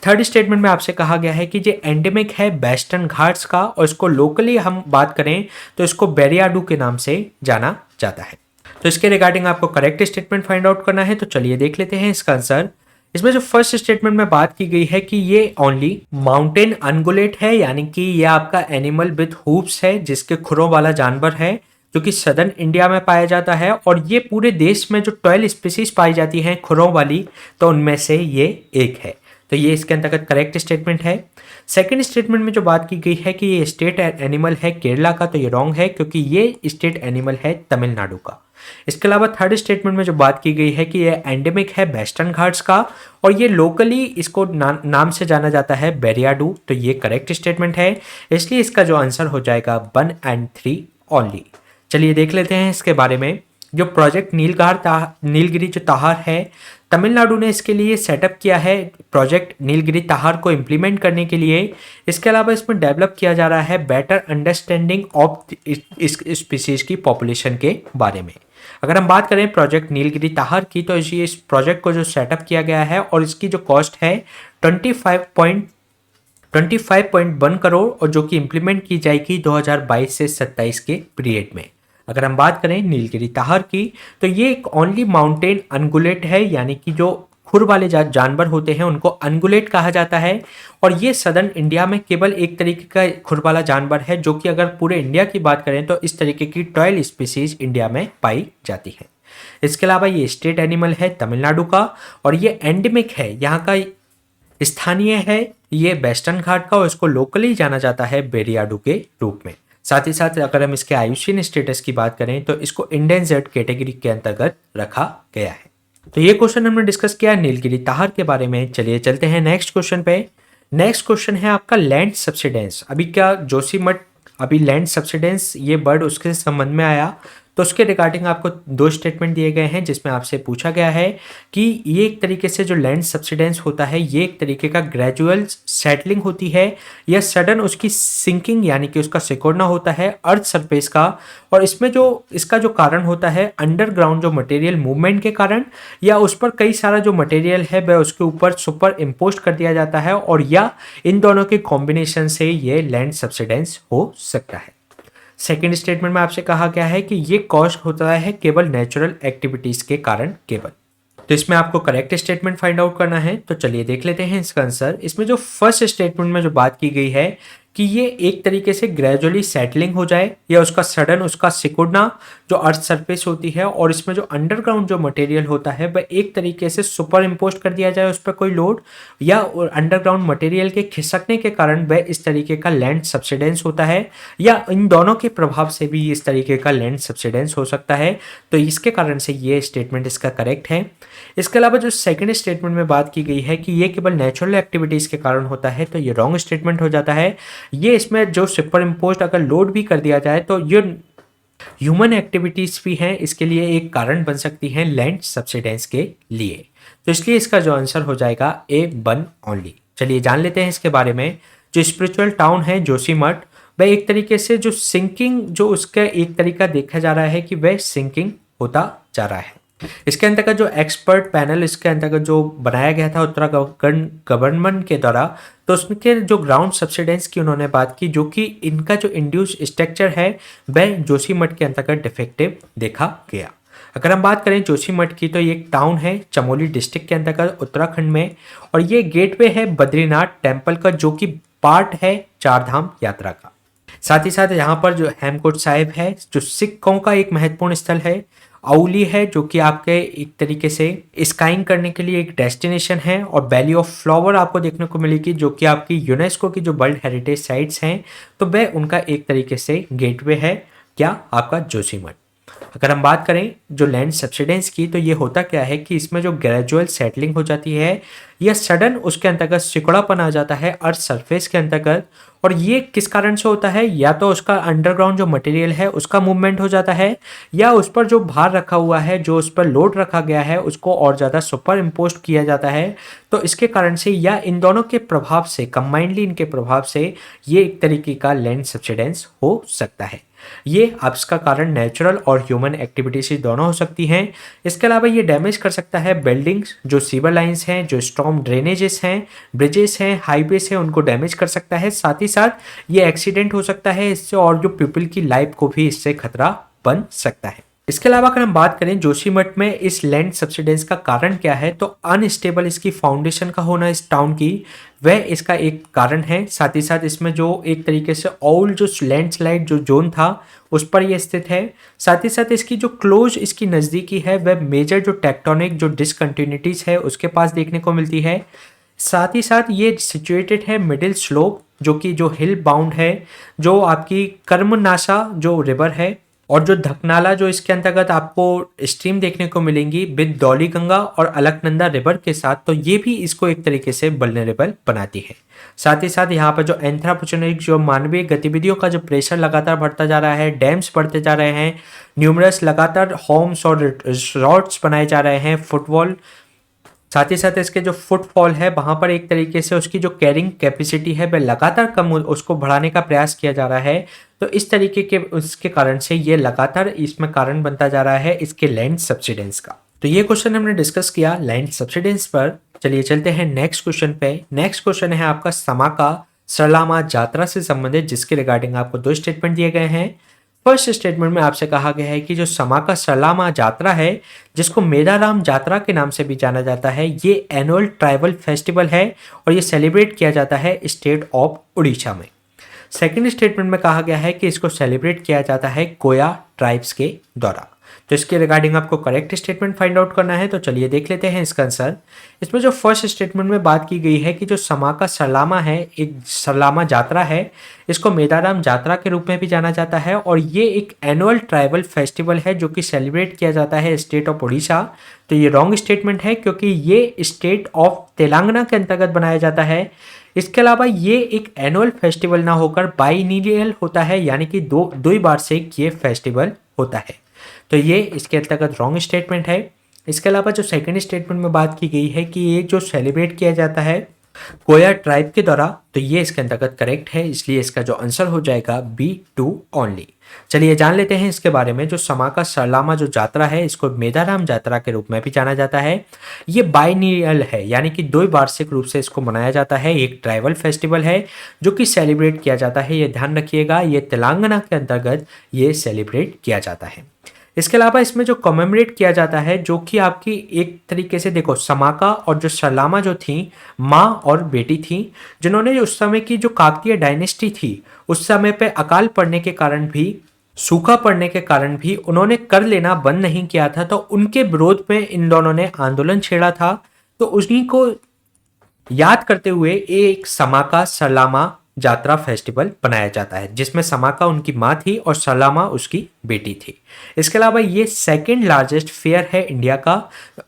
थर्ड स्टेटमेंट में आपसे कहा गया है कि ये एंडेमिक है वेस्टर्न घाट्स का, और इसको लोकली हम बात करें तो इसको बेरियाडू के नाम से जाना जाता है। तो इसके रिगार्डिंग आपको करेक्ट स्टेटमेंट फाइंड आउट करना है। तो चलिए देख लेते हैं इसका आंसर। इसमें जो फर्स्ट स्टेटमेंट में बात की गई है कि ये ओनली माउंटेन अनगुलेट है, यानी कि ये आपका एनिमल विद हूप्स है जिसके खुरों वाला जानवर है जो कि सदर्न इंडिया में पाया जाता है, और ये पूरे देश में जो 12 स्पीसीज पाई जाती हैं खुरों वाली, तो उनमें से ये एक है। तो ये इसके अंतर्गत करेक्ट स्टेटमेंट है। सेकंड स्टेटमेंट में जो बात की गई है कि ये स्टेट एनिमल है केरला का, तो ये रॉन्ग है क्योंकि ये स्टेट एनिमल है तमिलनाडु का। इसके अलावा थर्ड स्टेटमेंट में जो बात की गई है कि ये एंडेमिक है वेस्टर्न घाट्स का और ये लोकली इसको नाम से जाना जाता है बेरियाडू, तो ये करेक्ट स्टेटमेंट है, इसलिए इसका जो आंसर हो जाएगा 1 और 3 ओनली। चलिए देख लेते हैं इसके बारे में। जो प्रोजेक्ट नीलगिरी जो ताहार है, तमिलनाडु ने इसके लिए सेटअप किया है प्रोजेक्ट नीलगिरी ताहार को इम्प्लीमेंट करने के लिए। इसके अलावा इसमें डेवलप किया जा रहा है बेटर अंडरस्टैंडिंग ऑफ इस स्पीसीज की पॉपुलेशन के बारे में। अगर हम बात करें प्रोजेक्ट नीलगिरी ताहार की, तो इस प्रोजेक्ट को जो सेटअप किया गया है और इसकी जो कॉस्ट है 25.1 करोड़ और जो कि इम्प्लीमेंट की जाएगी 2022 से 27 के पीरियड में। अगर हम बात करें नीलगिरी ताहार की, तो ये एक ओनली माउंटेन अनगुलेट है, यानी कि जो खुर वाले जानवर होते हैं उनको अनगुलेट कहा जाता है और ये सदर्न इंडिया में केवल एक तरीके का खुर वाला जानवर है, जो कि अगर पूरे इंडिया की बात करें तो इस तरीके की 12 स्पीसीज इंडिया में पाई जाती है। इसके अलावा ये स्टेट एनिमल है तमिलनाडु का और ये एंडेमिक है, यहाँ का स्थानीय है ये वेस्टर्न घाट का और इसको लोकली जाना जाता है बेरियाडू के रूप में। साथ ही साथ अगर हम इसके आयुषीन स्टेटस की बात करें तो इसको इंडेंजर्ड कैटेगरी के अंतर्गत रखा गया है। तो ये क्वेश्चन हमने डिस्कस किया नीलगिरी ताहार के बारे में। चलिए चलते हैं नेक्स्ट क्वेश्चन पे। नेक्स्ट क्वेश्चन है आपका लैंड सब्सिडेंस। अभी क्या जोशीमठ अभी लैंड सब्सिडेंस ये वर्ड उसके संबंध में आया, तो उसके रिगार्डिंग आपको 2 स्टेटमेंट दिए गए हैं जिसमें आपसे पूछा गया है कि ये एक तरीके से जो लैंड सब्सिडेंस होता है ये एक तरीके का ग्रेजुअल सेटलिंग होती है या सडन उसकी सिंकिंग यानी कि उसका सिकुड़ना होता है अर्थ सरफेस का, और इसमें जो इसका जो कारण होता है अंडरग्राउंड जो मटेरियल मूवमेंट के कारण या उस पर कई सारा जो मटेरियल है वह उसके ऊपर सुपर इम्पोज कर दिया जाता है और या इन दोनों के कॉम्बिनेशन से ये लैंड सब्सिडेंस हो सकता है। सेकेंड स्टेटमेंट में आपसे कहा गया है कि ये कॉस्ट होता है केवल नेचुरल एक्टिविटीज के कारण केवल। तो इसमें आपको करेक्ट स्टेटमेंट फाइंड आउट करना है, तो चलिए देख लेते हैं इसका आंसर। इसमें जो फर्स्ट स्टेटमेंट में जो बात की गई है कि ये एक तरीके से ग्रेजुअली सेटलिंग हो जाए या उसका सडन उसका सिकुड़ना जो अर्थ सरफेस होती है और इसमें जो अंडरग्राउंड जो मटेरियल होता है वह एक तरीके से सुपर इम्पोज कर दिया जाए उस पर कोई लोड या अंडरग्राउंड मटेरियल के खिसकने के कारण वह इस तरीके का लैंड सब्सिडेंस होता है या इन दोनों के प्रभाव से भी इस तरीके का लैंड सब्सिडेंस हो सकता है। तो इसके कारण से ये स्टेटमेंट इसका करेक्ट है। इसके अलावा जो सेकंड स्टेटमेंट में बात की गई है कि ये केवल नेचुरल एक्टिविटीज के कारण होता है, तो ये रॉन्ग स्टेटमेंट हो जाता है। ये इसमें जो सुपर इम्पोज्ड अगर लोड भी कर दिया जाए तो ये ह्यूमन एक्टिविटीज भी हैं, इसके लिए एक कारण बन सकती हैं लैंड सब्सिडेंस के लिए। तो इसलिए इसका जो आंसर हो जाएगा A1 ओनली। चलिए जान लेते हैं इसके बारे में। जो स्पिरिचुअल टाउन है जोशीमठ वह एक तरीके से जो सिंकिंग जो उसका एक तरीका देखा जा रहा है कि वह सिंकिंग होता जा रहा है। इसके अंतर्गत जो एक्सपर्ट पैनल इसके अंतर्गत जो बनाया गया था उत्तराखंड गवर्नमेंट के द्वारा, तो उसके जो ग्राउंड सब्सिडेंस की उन्होंने बात की, जो कि इनका जो इंड्यूस स्ट्रक्चर है वह जोशीमठ के अंतर्गत डिफेक्टिव देखा गया। अगर हम बात करें जोशीमठ की, तो ये एक टाउन है चमोली डिस्ट्रिक्ट के अंतर्गत उत्तराखंड में और ये गेटवे है बद्रीनाथ टेम्पल का, जो कि पार्ट है 4 धाम यात्रा का। साथ ही साथ यहाँ पर जो हेमकुंड साहिब है जो सिखों का एक महत्वपूर्ण स्थल है। औली है जो कि आपके एक तरीके से स्काइंग करने के लिए एक डेस्टिनेशन है और वैली ऑफ फ्लावर आपको देखने को मिलेगी जो कि आपकी यूनेस्को की जो वर्ल्ड हेरिटेज साइट्स हैं, तो वह उनका एक तरीके से गेटवे है क्या आपका जोशीमठ। अगर हम बात करें जो लैंड सब्सिडेंस की, तो ये होता क्या है कि इसमें जो ग्रेजुअल सेटलिंग हो जाती है या सडन उसके अंतर्गत सिकुड़ापन आ जाता है अर्थ सरफेस के अंतर्गत, और ये किस कारण से होता है, या तो उसका अंडरग्राउंड जो मटेरियल है उसका मूवमेंट हो जाता है या उस पर जो भार रखा हुआ है जो उस पर लोड रखा गया है उसको और ज़्यादा सुपर इम्पोज किया जाता है। तो इसके कारण से या इन दोनों के प्रभाव से कंबाइंडली इनके प्रभाव से ये एक तरीके का लैंड सब्सिडेंस हो सकता है। ये आपका कारण नेचुरल और ह्यूमन एक्टिविटी से दोनों हो सकती हैं। इसके अलावा ये डैमेज कर सकता है बिल्डिंग्स, जो सीवर लाइंस हैं, जो स्टॉर्म ड्रेनेजेस हैं, ब्रिजेस हैं, हाईवेज हैं, उनको डैमेज कर सकता है। साथ ही साथ ये एक्सीडेंट हो सकता है इससे और जो पीपल की लाइफ को भी इससे खतरा बन सकता है। इसके अलावा अगर हम बात करें जोशीमठ में इस लैंड सब्सिडेंस का कारण क्या है, तो अनस्टेबल इसकी फाउंडेशन का होना इस टाउन की वह इसका एक कारण है। साथ ही साथ इसमें जो एक तरीके से ऑल जो लैंडस्लाइड जो जोन था उस पर यह स्थित है। साथ ही साथ इसकी जो क्लोज इसकी नज़दीकी है वह मेजर जो टेक्टोनिक जो डिसकंटिन्यूटीज है उसके पास देखने को मिलती है। साथ ही साथ ये सिचुएटेड है मिडिल स्लोप जो कि जो हिल बाउंड है, जो आपकी कर्मनाशा जो रिवर है और जो धकनाला जो इसके अंतर्गत आपको स्ट्रीम देखने को मिलेंगी विद दौलीगंगा और अलकनंदा रिवर के साथ, तो ये भी इसको एक तरीके से वल्नरेबल बनाती है। साथ ही साथ यहाँ पर जो एंथ्रोपोजेनिक जो मानवीय गतिविधियों का जो प्रेशर लगातार बढ़ता जा रहा है, डैम्स बढ़ते जा रहे हैं, न्यूमरस लगातार होम्स और रिसॉर्ट्स बनाए जा रहे हैं, फुटबॉल, साथ ही साथ इसके जो फुटफॉल है वहाँ पर एक तरीके से उसकी जो कैरिंग कैपेसिटी है वह लगातार कम उसको बढ़ाने का प्रयास किया जा रहा है। तो इस तरीके के उसके कारण से ये लगातार इसमें कारण बनता जा रहा है इसके लैंड सब्सिडेंस का। तो ये क्वेश्चन हमने डिस्कस किया लैंड सब्सिडेंस पर। चलिए चलते हैं नेक्स्ट क्वेश्चन पे। नेक्स्ट क्वेश्चन है आपका समाका सरलामा यात्रा से संबंधित, जिसके रिगार्डिंग आपको 2 स्टेटमेंट दिए गए हैं। फर्स्ट स्टेटमेंट में आपसे कहा गया है कि जो समाका सरलामा यात्रा है, जिसको मेदाराम यात्रा के नाम से भी जाना जाता है, ये एनुअल ट्राइबल फेस्टिवल है और ये सेलिब्रेट किया जाता है स्टेट ऑफ उड़ीसा में। सेकंड स्टेटमेंट में कहा गया है कि इसको सेलिब्रेट किया जाता है कोया ट्राइब्स के द्वारा। तो इसके रिगार्डिंग आपको करेक्ट स्टेटमेंट फाइंड आउट करना है। तो चलिए देख लेते हैं इसका आंसर। इसमें जो फर्स्ट स्टेटमेंट में बात की गई है कि जो समाका सरलामा है, एक सरलामा यात्रा है, इसको मेदाराम यात्रा के रूप में भी जाना जाता है और ये एक एनुअल ट्राइबल फेस्टिवल है जो कि सेलिब्रेट किया जाता है स्टेट ऑफ उड़ीसा। तो ये रॉन्ग स्टेटमेंट है क्योंकि ये स्टेट ऑफ तेलंगाना के अंतर्गत बनाया जाता है। इसके अलावा ये एक एनुअल फेस्टिवल ना होकर बाइनियल होता है, यानी कि दो ही बार से ये फेस्टिवल होता है। तो ये इसके अंतर्गत रॉन्ग स्टेटमेंट है। इसके अलावा जो सेकंड स्टेटमेंट में बात की गई है कि ये जो सेलिब्रेट किया जाता है कोया ट्राइब के द्वारा, तो ये इसके अंतर्गत करेक्ट है, इसलिए इसका जो आंसर हो जाएगा B2 ओनली। चलिए जान लेते हैं इसके बारे में। जो समाका सरलामा जो यात्रा है, इसको मेदाराम यात्रा के रूप में भी जाना जाता है। ये बाइनियल है, यानी कि 2 वार्षिक रूप से इसको मनाया जाता है। एक ट्राइबल फेस्टिवल है जो कि सेलिब्रेट किया जाता है, ये ध्यान रखिएगा, ये तेलंगाना के अंतर्गत ये सेलिब्रेट किया जाता है। इसके अलावा इसमें जो कमेमोरेट किया जाता है, जो कि आपकी एक तरीके से देखो समाका और जो सरलामा जो थी माँ और बेटी थी, जिन्होंने उस समय की जो काकतीय डायनेस्टी थी उस समय पे अकाल पड़ने के कारण भी, सूखा पड़ने के कारण भी उन्होंने कर लेना बंद नहीं किया था। तो उनके विरोध में इन दोनों ने आंदोलन छेड़ा था। तो उन्हीं को याद करते हुए एक समाका सरलामा यात्रा फेस्टिवल बनाया जाता है, जिसमें समाका उनकी माँ थी और सरलामा उसकी बेटी थी। इसके अलावा ये सेकंड लार्जेस्ट फेयर है इंडिया का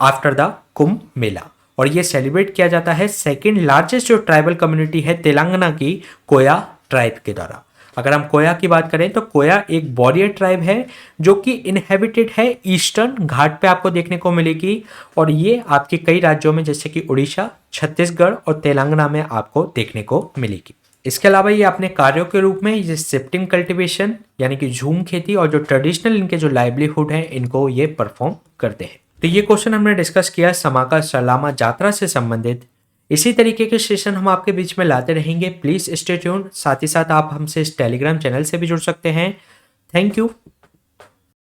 आफ्टर द कुंभ मेला, और ये सेलिब्रेट किया जाता है सेकंड लार्जेस्ट जो ट्राइबल कम्युनिटी है तेलंगाना की, कोया ट्राइब के द्वारा। अगर हम कोया की बात करें तो कोया एक वॉरियर ट्राइब है जो कि इनहेबिटेड है ईस्टर्न घाट पे आपको देखने को मिलेगी, और ये आपके कई राज्यों में जैसे कि उड़ीसा, छत्तीसगढ़ और तेलंगाना में आपको देखने को मिलेगी। इसके अलावा ये अपने कार्यों के रूप में ये शिफ्टिंग कल्टीवेशन यानी कि झूम खेती और जो ट्रेडिशनल इनके जो लाइवलीहुड है इनको ये परफॉर्म करते हैं। तो ये क्वेश्चन हमने डिस्कस किया समाका सरलामा यात्रा से संबंधित। इसी तरीके के सेशन हम आपके बीच में लाते रहेंगे, प्लीज स्टे ट्यून्ड। साथ ही साथ आप हमसे इस टेलीग्राम चैनल से भी जुड़ सकते हैं। Thank you.